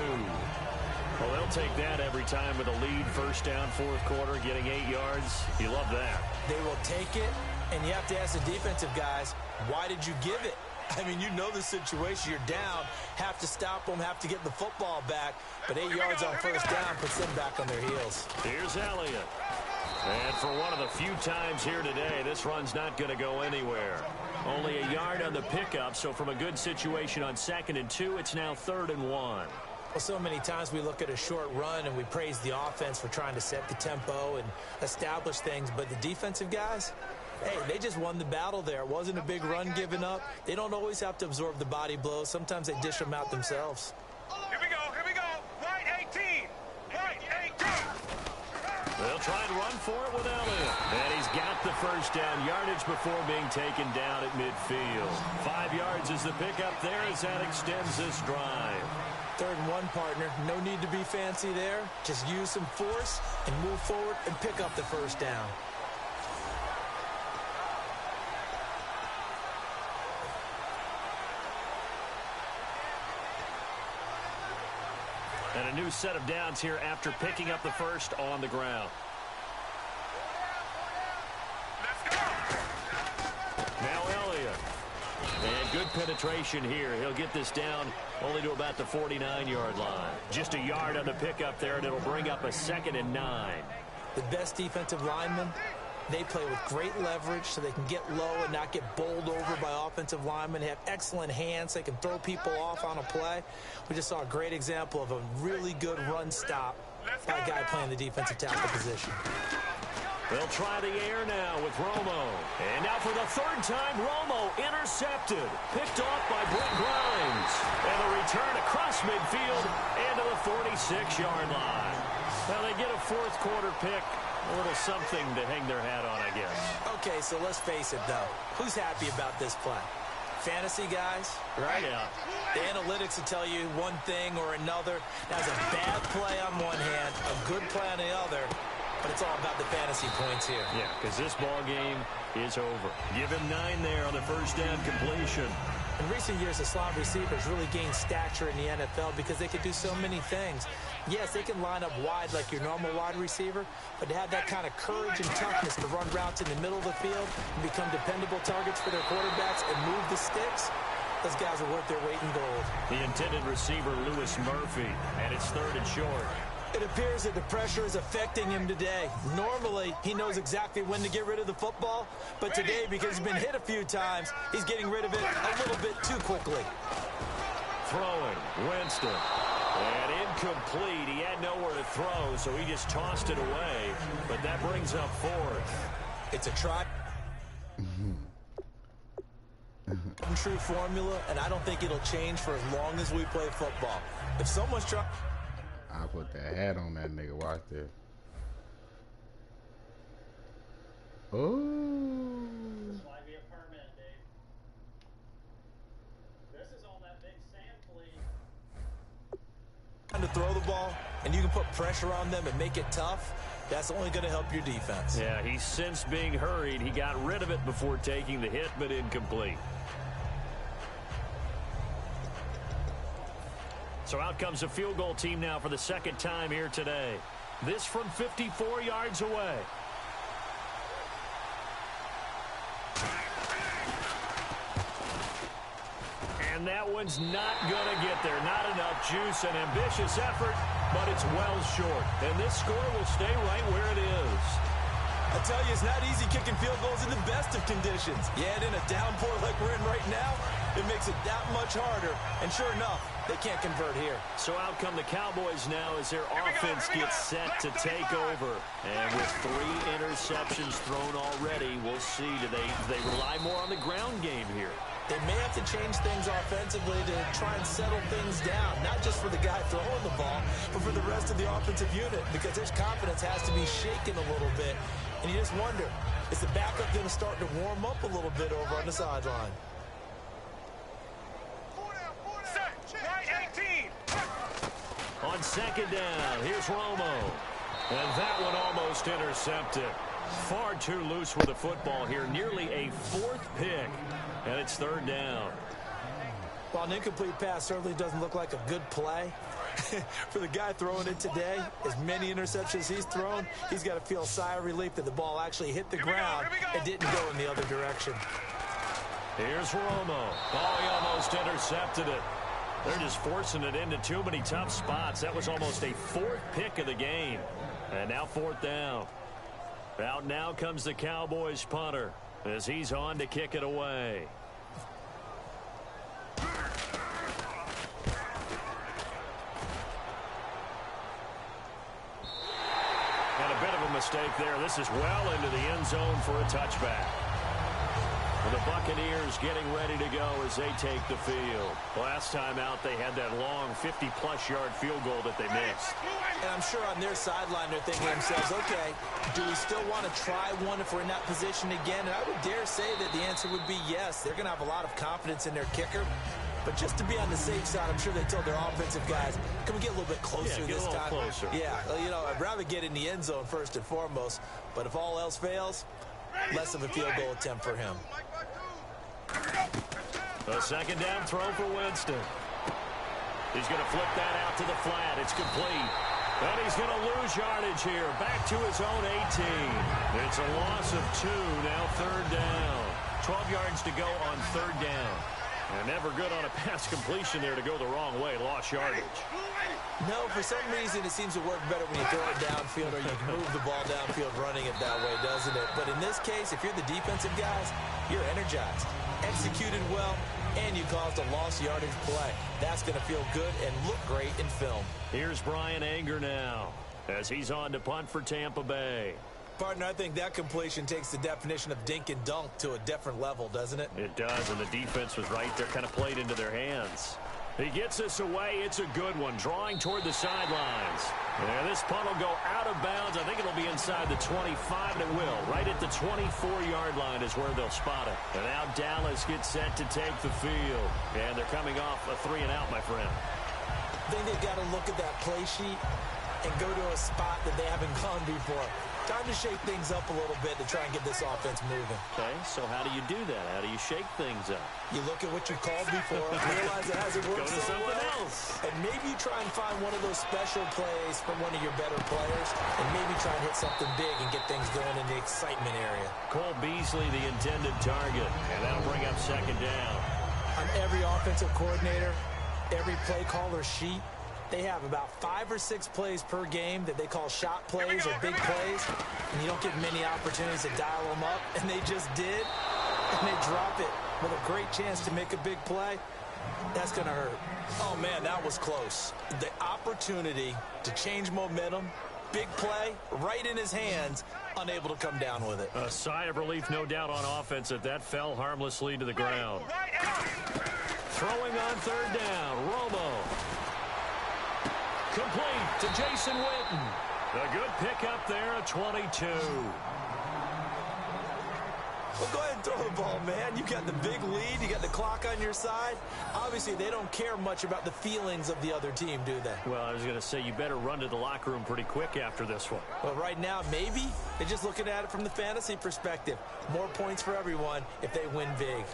Well, they'll take that every time with a lead, 1st down, 4th quarter, getting 8 yards. You love that. They will take it, and you have to ask the defensive guys, why did you give it? I mean, you know the situation. You're down, have to stop them, have to get the football back. But 8 yards on 1st down puts them back on their heels. Here's Elliott. And for one of the few times here today, this run's not going to go anywhere. Only a yard on the pickup, so from a good situation on 2nd and 2, it's now 3rd and 1. Well, so many times we look at a short run and we praise the offense for trying to set the tempo and establish things, but the defensive guys, hey, they just won the battle there. It wasn't a big run given up. They don't always have to absorb the body blows. Sometimes they dish them out themselves. Here we go, right 18. Right 18. They'll try and run for it with Elliott. And he's got the 1st down yardage before being taken down at midfield. 5 yards is the pickup there as that extends this drive. 3rd and 1, partner. No need to be fancy there. Just use some force and move forward and pick up the 1st down. And a new set of downs here after picking up the 1st on the ground. Now Elliott. And good penetration here. He'll get this down only to about the 49-yard line. Just a yard on the pickup there, and it'll bring up a 2nd and 9. The best defensive linemen, they play with great leverage so they can get low and not get bowled over by offensive linemen. They have excellent hands. They can throw people off on a play. We just saw a great example of a really good run stop by a guy playing the defensive tackle position. They'll try the air now with Romo. And now for the 3rd time, Romo intercepted. Picked off by Brent Grimes. And a return across midfield and to the 46-yard line. Now they get a 4th quarter pick. A little something to hang their hat on, I guess. Okay, so let's face it, though. Who's happy about this play? Fantasy guys, right? Yeah. The analytics will tell you one thing or another. That's a bad play on one hand, a good play on the other. But it's all about the fantasy points here. Yeah, because this ball game is over. Give him 9 there on the 1st down completion. In recent years, the slot receivers really gained stature in the NFL because they could do so many things. Yes, they can line up wide like your normal wide receiver, but to have that kind of courage and toughness to run routes in the middle of the field and become dependable targets for their quarterbacks and move the sticks, those guys are worth their weight in gold. The intended receiver, Lewis Murphy, and it's 3rd and short. It appears that the pressure is affecting him today. Normally, he knows exactly when to get rid of the football, but today, because he's been hit a few times, he's getting rid of it a little bit too quickly. Throwing, Winston. And incomplete. He had nowhere to throw, so he just tossed it away. But that brings up 4th. It's a try. True formula, and I don't think it'll change for as long as we play football. If someone's trying... I put that hat on that nigga. Watch this. Oh. This might be a permit, Dave. This is on that big sand flea. To throw the ball, and you can put pressure on them and make it tough, that's only going to help your defense. Yeah, he's since being hurried. He got rid of it before taking the hit, but incomplete. So out comes a field goal team now for the 2nd time here today. This from 54 yards away. And that one's not going to get there. Not enough juice. An ambitious effort, but it's well short. And this score will stay right where it is. I tell you, it's not easy kicking field goals in the best of conditions. Yeah, and in a downpour like we're in right now, it makes it that much harder. And sure enough, they can't convert here. So out come the Cowboys now as their offense gets set to take over. And with 3 interceptions thrown already, we'll see. Do they rely more on the ground game here? They may have to change things offensively to try and settle things down, not just for the guy throwing the ball, but for the rest of the offensive unit, because their confidence has to be shaken a little bit. And you just wonder, is the backup going to start to warm up a little bit over on the sideline? On second down, here's Romo. And that one almost intercepted. Far too loose with the football here. Nearly a 4th pick. And it's 3rd down. While an incomplete pass certainly doesn't look like a good play, for the guy throwing it today, as many interceptions he's thrown, he's got to feel a sigh of relief that the ball actually hit the ground and didn't go in the other direction. Here's Romo. Oh, he almost intercepted it. They're just forcing it into too many tough spots. That was almost a 4th pick of the game. And now 4th down. Out now comes the Cowboys punter as he's on to kick it away. And a bit of a mistake there. This is well into the end zone for a touchback. The Buccaneers getting ready to go as they take the field. Last time out, they had that long 50-plus yard field goal that they missed. And I'm sure on their sideline they're thinking to themselves, okay, do we still want to try one if we're in that position again? And I would dare say that the answer would be yes. They're going to have a lot of confidence in their kicker. But just to be on the safe side, I'm sure they told their offensive guys, can we get a little bit closer this time? Closer. Yeah, you know, I'd rather get in the end zone first and foremost. But if all else fails, less of a field goal attempt for him. A second down throw for Winston. He's going to flip that out to the flat. It's complete. And he's going to lose yardage here. Back to his own 18. It's a loss of 2. Now 3rd down. 12 yards to go on 3rd down. And never good on a pass completion there to go the wrong way. Lost yardage. No, for some reason it seems to work better when you throw it downfield or you move the ball downfield running it that way, doesn't it? But in this case, if you're the defensive guys, you're energized, executed well, and you caused a lost yardage play. That's going to feel good and look great in film. Here's Brian Anger now as he's on to punt for Tampa Bay. Partner, I think that completion takes the definition of dink and dunk to a different level, doesn't it? It does, and the defense was right there, kind of played into their hands. He gets this away. It's a good one, drawing toward the sidelines. And this punt will go out of bounds. I think it'll be inside the 25, and it will. Right at the 24-yard line is where they'll spot it. And now Dallas gets set to take the field. And they're coming off a 3-and-out, my friend. I think they've got to look at that play sheet and go to a spot that they haven't gone before. Time to shake things up a little bit to try and get this offense moving. Okay, so how do you do that? How do you shake things up? You look at what you called before, realize it hasn't worked so well, else. and maybe you try and find one of those special plays from one of your better players, and maybe try and hit something big and get things going in the excitement area. Cole Beasley, the intended target, and that'll bring up 2nd down. On every offensive coordinator, every play caller sheet, they have about 5 or 6 plays per game that they call shot plays or big plays, and you don't get many opportunities to dial them up, and they just did, and they drop it with a great chance to make a big play. That's going to hurt. Oh, man, that was close. The opportunity to change momentum, big play, right in his hands, unable to come down with it. A sigh of relief, no doubt, on offense that fell harmlessly to the ground. Throwing on 3rd down, Romo. Complete to Jason Witten. A good pickup there at 22. Well, go ahead and throw the ball, man. You got the big lead. You got the clock on your side. Obviously, they don't care much about the feelings of the other team, do they? Well, I was going to say, you better run to the locker room pretty quick after this one. Well, right now, maybe. They're just looking at it from the fantasy perspective. More points for everyone if they win big.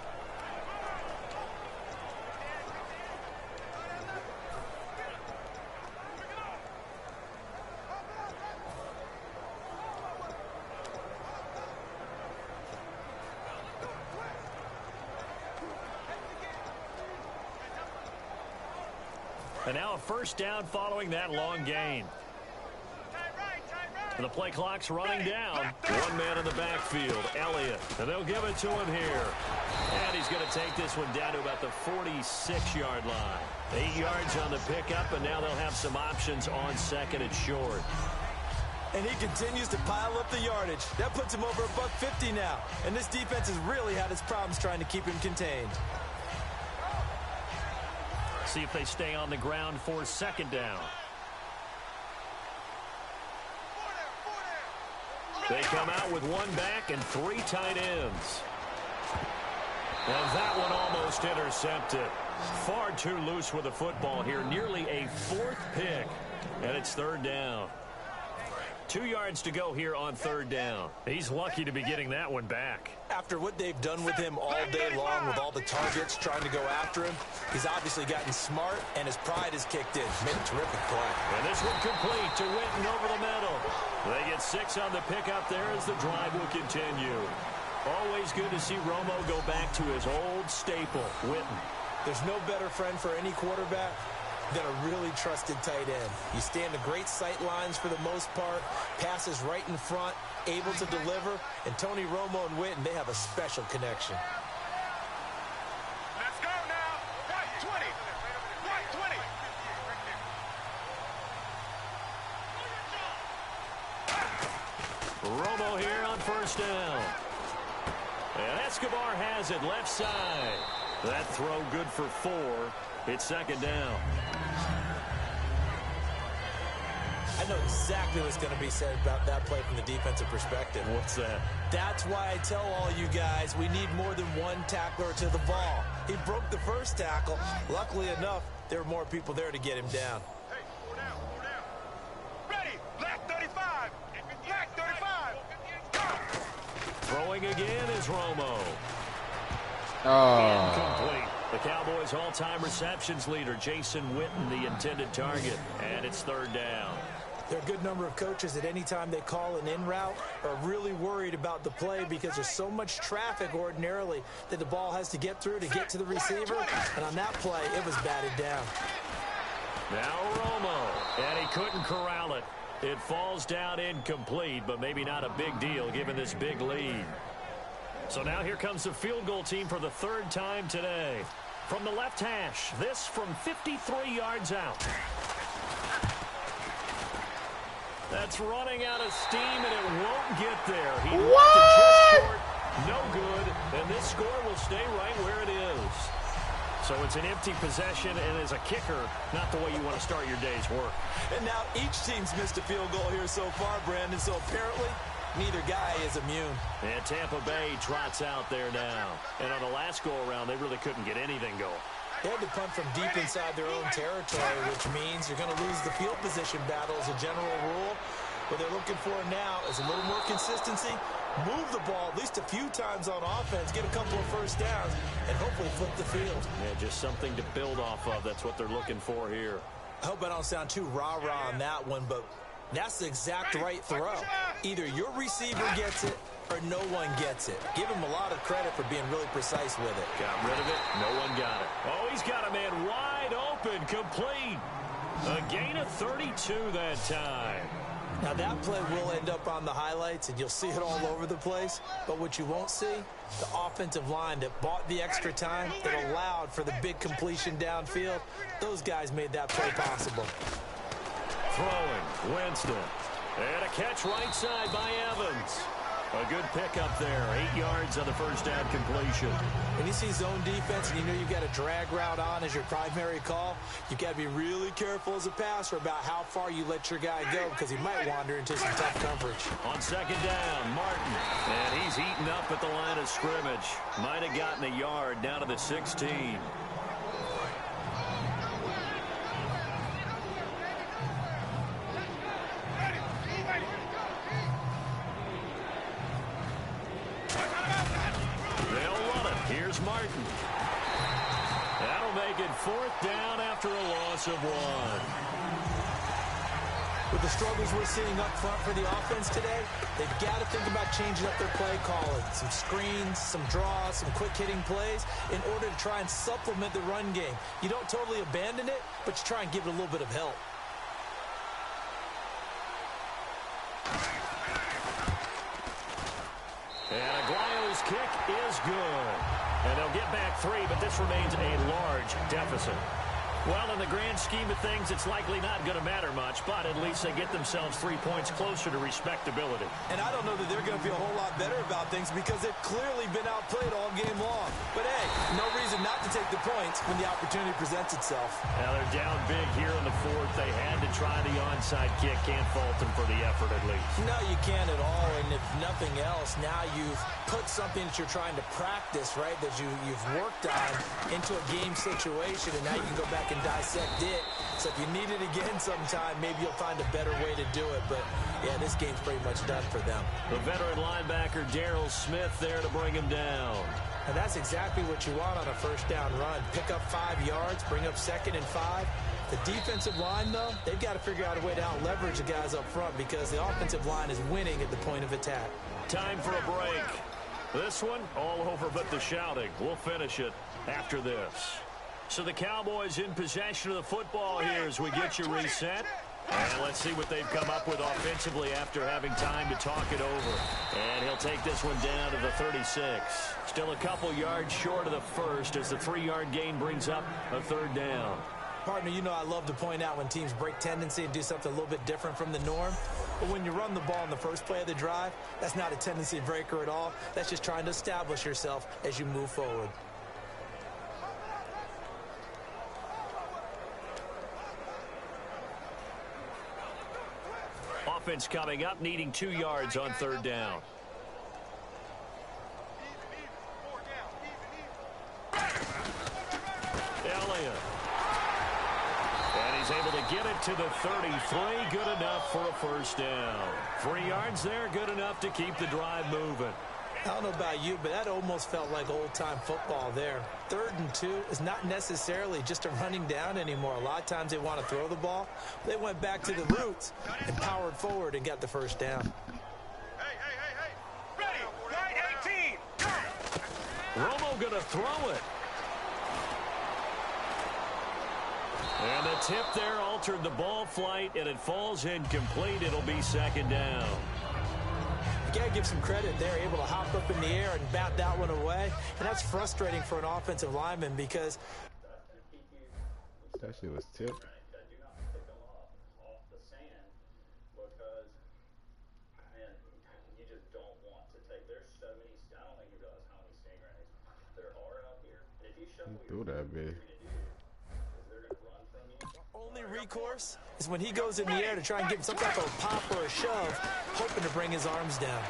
And now a 1st down following that long gain. The play clock's running down. One man in the backfield, Elliott. And they'll give it to him here. And he's going to take this one down to about the 46-yard line. 8 yards on the pickup, and now they'll have some options on second and short. And he continues to pile up the yardage. That puts him over $150 now. And this defense has really had its problems trying to keep him contained. See if they stay on the ground for second down. They come out with one back and 3 tight ends. And that one almost intercepted. Far too loose with the football here. Nearly a 4th pick. And it's third down. 2 yards to go here on third down. He's lucky to be getting that one back. After what they've done with him all day long with all the targets trying to go after him, he's obviously gotten smart, and his pride has kicked in. Made a terrific play. And this one complete to Witten over the middle. They get 6 on the pickup there as the drive will continue. Always good to see Romo go back to his old staple, Witten. There's no better friend for any quarterback than a really trusted tight end. You stand to great sight lines for the most part, passes right in front, able to deliver, and Tony Romo and Witten, they have a special connection. Let's go now. White 20. White 20. Romo here on first down. And Escobar has it left side. That throw good for 4. It's second down. I know exactly what's going to be said about that play from the defensive perspective. What's that? That's why I tell all you guys we need more than one tackler to the ball. He broke the first tackle. Luckily enough, there were more people there to get him down. Hey, 4 down, 4 down. Ready, black 35. Black 35. Throwing again is Romo. Oh. Incomplete. The Cowboys' all-time receptions leader, Jason Witten, the intended target. And it's third down. There are a good number of coaches at any time they call an in route are really worried about the play because there's so much traffic ordinarily that the ball has to get through to get to the receiver. And on that play, it was batted down. Now Romo. And he couldn't corral it. It falls down incomplete, but maybe not a big deal given this big lead. So now here comes the field goal team for the 3rd time today. From the left hash, this from 53 yards out. That's running out of steam, and it won't get there. He left it just short. No good, and this score will stay right where it is. So it's an empty possession, and as a kicker, not the way you want to start your day's work. And now each team's missed a field goal here so far, Brandon, so apparently neither guy is immune. And Tampa Bay trots out there now. And on the last go-around, they really couldn't get anything going. They had to punt from deep inside their own territory, which means you're going to lose the field position battle as a general rule. What they're looking for now is a little more consistency, move the ball at least a few times on offense, get a couple of first downs, and hopefully flip the field. Yeah, just something to build off of. That's what they're looking for here. I hope I don't sound too rah-rah on that one, but that's the exact right throw. Either your receiver gets it or no one gets it. Give him a lot of credit for being really precise with it. Got rid of it. No one got it. Oh, he's got a man wide open, complete. A gain of 32 that time. Now that play will end up on the highlights, and you'll see it all over the place. But what you won't see, the offensive line that bought the extra time, that allowed for the big completion downfield, those guys made that play possible. Throwing, Winston. And a catch right side by Evans. A good pickup there. 8 yards on the first down completion. When you see zone defense and you know you've got a drag route on as your primary call, you've got to be really careful as a passer about how far you let your guy go because he might wander into some tough coverage. On second down, Martin. And he's eaten up at the line of scrimmage. Might have gotten a yard down to the 16. Here's Martin. That'll make it 4th down after a loss of 1. With the struggles we're seeing up front for the offense today, they've got to think about changing up their play calling. Some screens, some draws, some quick-hitting plays in order to try and supplement the run game. You don't totally abandon it, but you try and give it a little bit of help. kick is good. And they'll get back 3, but this remains a large deficit. Well, in the grand scheme of things, it's likely not going to matter much, but at least they get themselves 3 points closer to respectability. And I don't know that they're going to feel a whole lot better about things because they've clearly been outplayed all game long. But, hey, no reason not to take the points when the opportunity presents itself. Now, they're down big here in the 4th. They had to try the onside kick. Can't fault them for the effort, at least. No, you can't at all. And if nothing else, now you've put something that you're trying to practice, right, that you've worked on into a game situation, and now you can go back and dissect it. So if you need it again sometime, maybe you'll find a better way to do it. But, yeah, this game's pretty much done for them. The veteran linebacker, Darryl Smith, there to bring him down. And that's exactly what you want on a first down run. Pick up 5 yards, bring up 2nd and 5. The defensive line, though, they've got to figure out a way to out-leverage the guys up front because the offensive line is winning at the point of attack. Time for a break. This one, all over but the shouting. We'll finish it after this. So the Cowboys in possession of the football here as we get you reset. And let's see what they've come up with offensively after having time to talk it over. And he'll take this one down to the 36. Still a couple yards short of the first as the 3-yard gain brings up a 3rd down. Partner, you know I love to point out when teams break tendency and do something a little bit different from the norm. But when you run the ball in the first play of the drive, that's not a tendency breaker at all. That's just trying to establish yourself as you move forward. Offense coming up, needing 2 yards on 3rd down. Elliott. And he's able to get it to the 33. Good enough for a first down. 3 yards there, good enough to keep the drive moving. I don't know about you, but that almost felt like old-time football there. 3rd and 2 is not necessarily just a running down anymore. A lot of times they want to throw the ball. They went back to the roots and powered forward and got the first down. Ready, right 18. Romo going to throw it. And the tip there altered the ball flight, and it falls incomplete. It'll be 2nd down. You got to give some credit. They're able to hop up in the air and bat that one away. And that's frustrating for an offensive lineman because that shit was tipped. Do not pick them off the sand because, man, you just don't want to take. There's so many. I don't think you realize how many stingrays there are out here. And if you shuffle Do that, bitch. only recourse is when he goes in the air to try and get some type of pop or a shove, hoping to bring his arms down.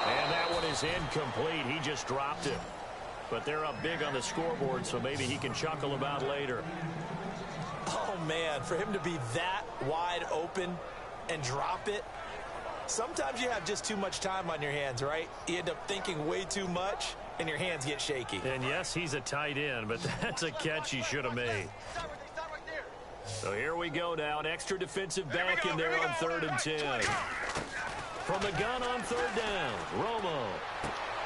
And that one is incomplete. He just dropped it. But they're up big on the scoreboard, so maybe he can chuckle about later. Oh, man, for him to be that wide open and drop it, sometimes you have just too much time on your hands, right? You end up thinking way too much, and your hands get shaky. And, yes, he's a tight end, but that's a catch he should have made. So here we go now. An extra defensive back in there on 3rd and 10. From the gun on 3rd down, Romo.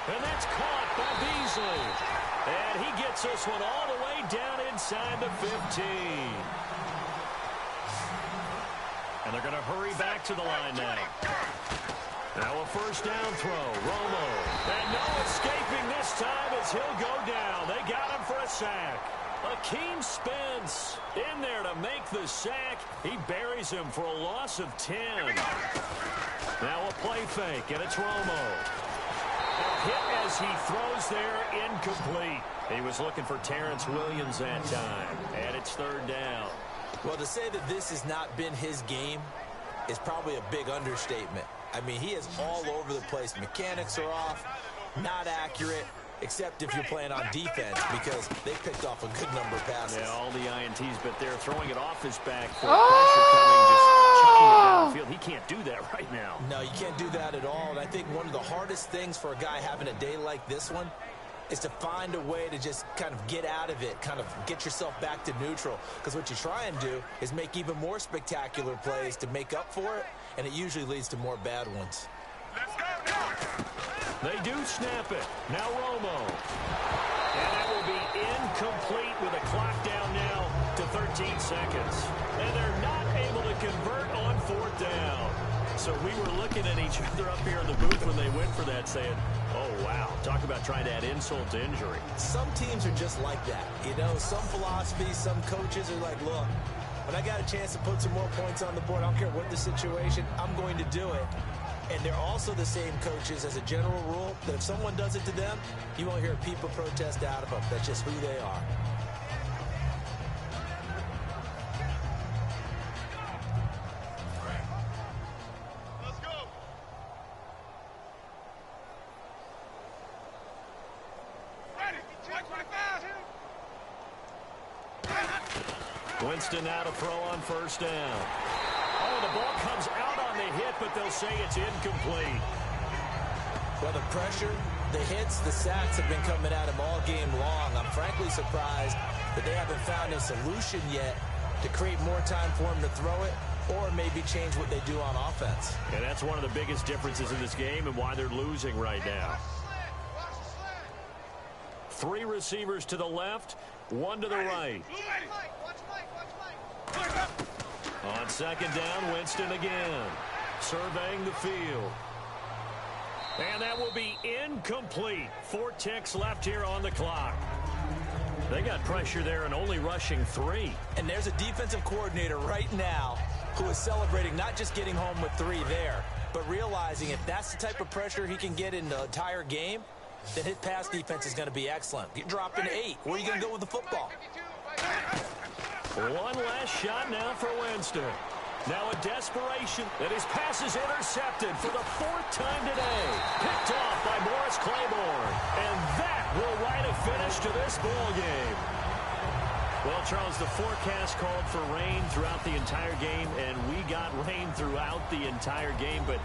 And that's caught by Beasley. And he gets this one all the way down inside the 15. And they're going to hurry back to the line now. Now a first down throw, Romo. And no escaping this time as he'll go down. They got him for a sack. Akeem Spence in there to make the sack. He buries him for a loss of 10. Now a play fake, and it's Romo. A hit as he throws there, incomplete. He was looking for Terrence Williams that time, and it's 3rd down. Well, to say that this has not been his game is probably a big understatement. I mean, he is all over the place. Mechanics are off, not accurate, except if you're playing on defense because they picked off a good number of passes. Yeah, all the INTs, but they're throwing it off his back for pressure coming, just chucking it downfield. He can't do that right now. No, you can't do that at all. And I think one of the hardest things for a guy having a day like this one is to find a way to just kind of get out of it, kind of get yourself back to neutral. Because what you try and do is make even more spectacular plays to make up for it, and it usually leads to more bad ones. Let's go. They do snap it. Now Romo. And that will be incomplete with a clock down now to 13 seconds. And they're not able to convert on 4th down. So we were looking at each other up here in the booth when they went for that saying, Oh, wow. Talk about trying to add insult to injury. Some teams are just like that. You know, some philosophies, some coaches are like, look, when I got a chance to put some more points on the board, I don't care what the situation, I'm going to do it. And they're also the same coaches as a general rule that if someone does it to them, you won't hear people protest out of them. That's just who they are. Let's go. Ready. 25. Winston now to throw on first down. Oh, the ball comes out on the hit, but they'll say it's incomplete. Well, the pressure, the hits, the sacks have been coming at him all game long. I'm frankly surprised that they haven't found a solution yet to create more time for him to throw it or maybe change what they do on offense. And that's one of the biggest differences in this game and why they're losing right now. Three receivers to the left, one to the right. On second down, Winston again, surveying the field. And that will be incomplete. 4 ticks left here on the clock. They got pressure there and only rushing 3. And there's a defensive coordinator right now who is celebrating not just getting home with 3 there, but realizing if that's the type of pressure he can get in the entire game, then his pass defense is going to be excellent. Get dropped into 8. Where are you going to go with the football? One last shot now for Winston. Now a desperation, and his pass is intercepted for the 4th time today. Picked off by Morris Claiborne. And that will write a finish to this ball game. Well, Charles, the forecast called for rain throughout the entire game, and we got rain throughout the entire game. But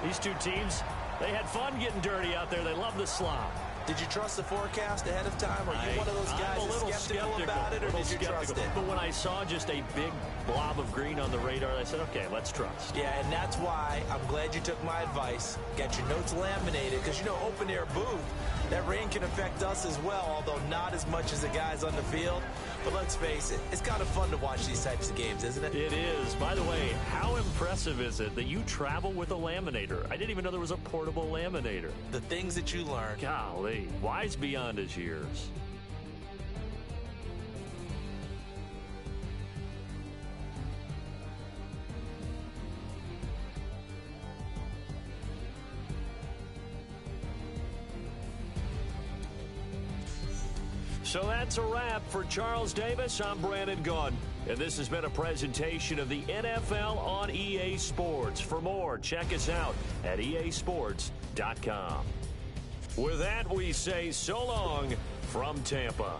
these two teams, they had fun getting dirty out there. They love the slop. Did you trust the forecast ahead of time? Are you one of those guys that's skeptical about it, or did you trust it? But when I saw just a big blob of green on the radar, I said, okay, let's trust. Yeah, and that's why I'm glad you took my advice. Got your notes laminated, because, you know, open-air booth, that rain can affect us as well, although not as much as the guys on the field. But let's face it, it's kind of fun to watch these types of games, isn't it? It is. By the way, how impressive is it that you travel with a laminator? I didn't even know there was a portable laminator. The things that you learn. Golly, wise beyond his years. So that's a wrap for Charles Davis. I'm Brandon Gaudin, and this has been a presentation of the NFL on EA Sports. For more, check us out at easports.com. With that, we say so long from Tampa.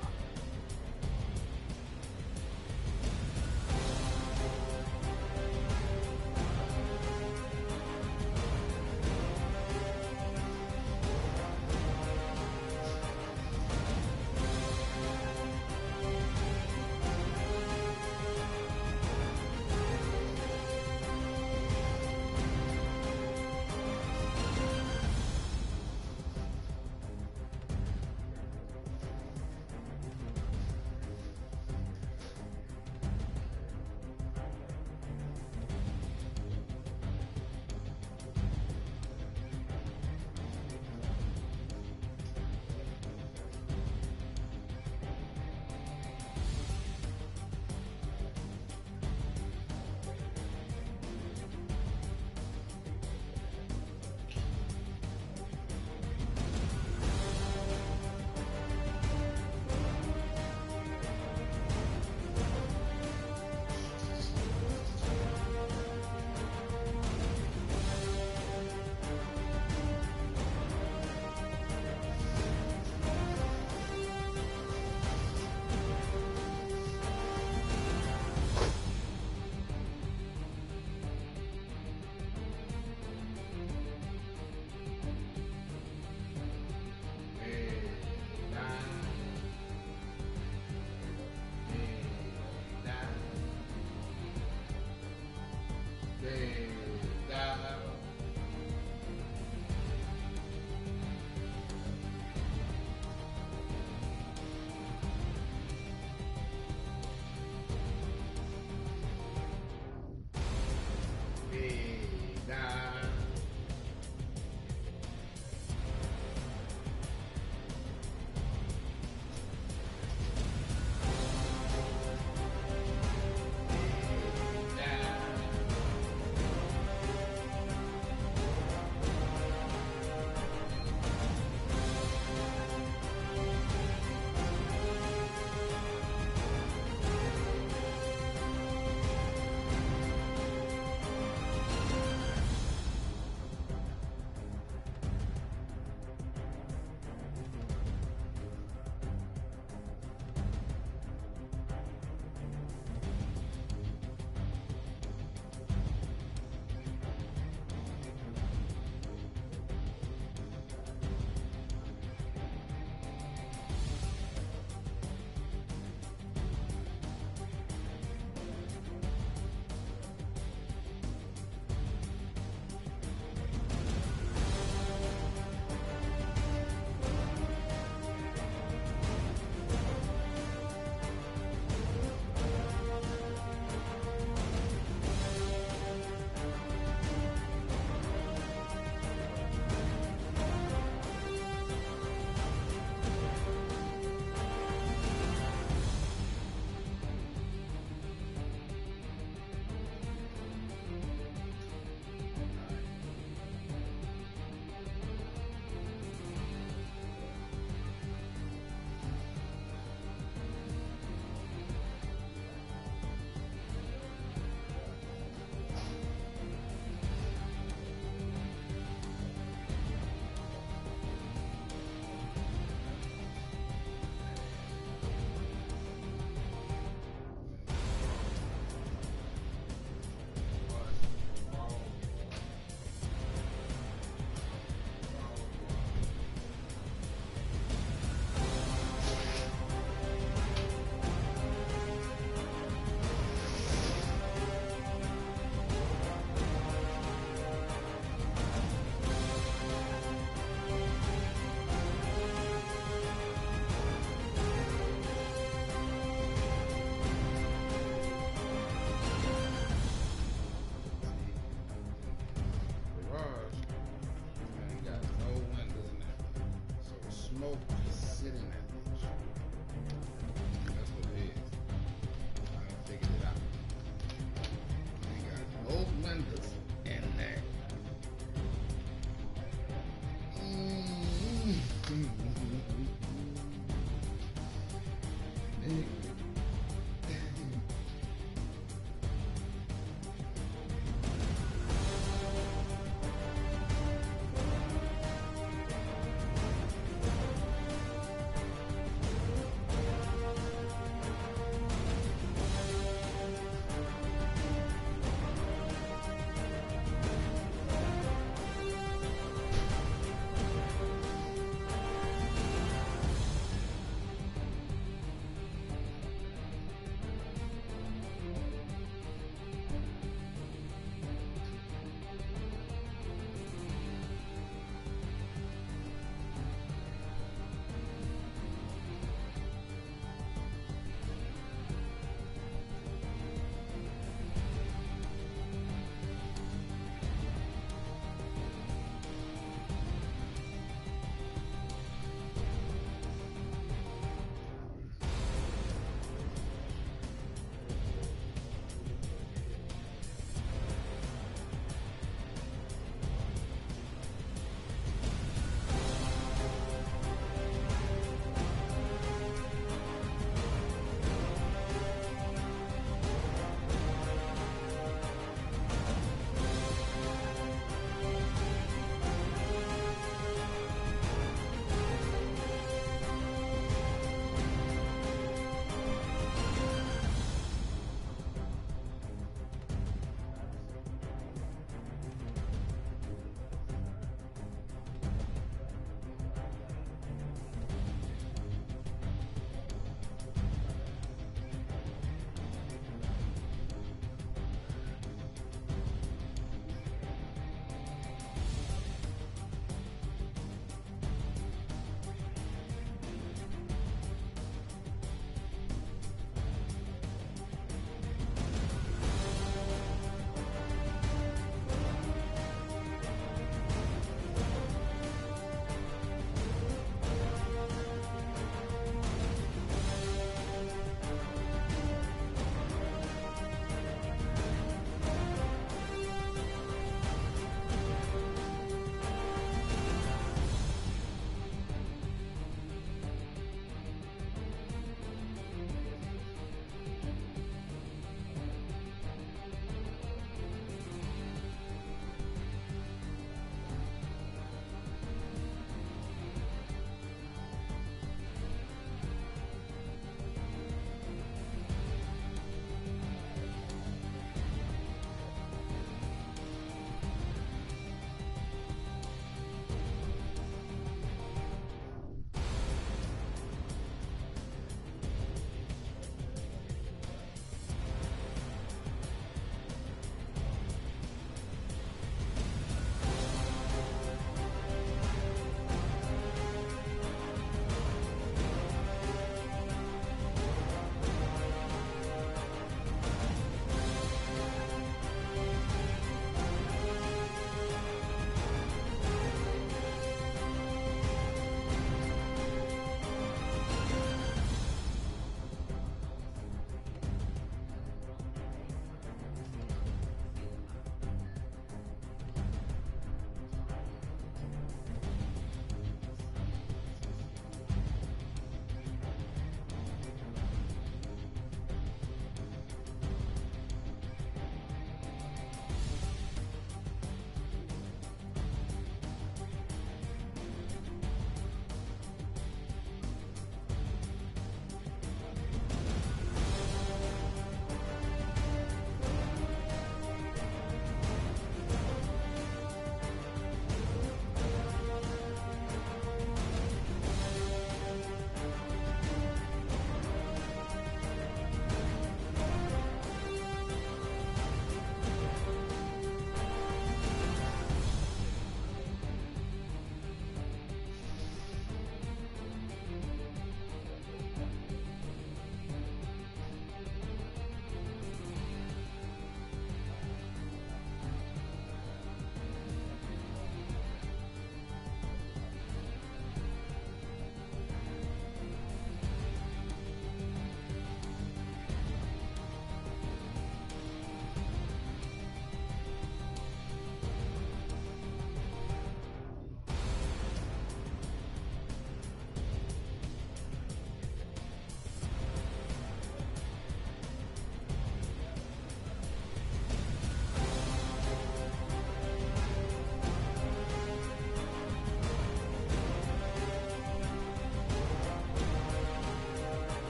Hey.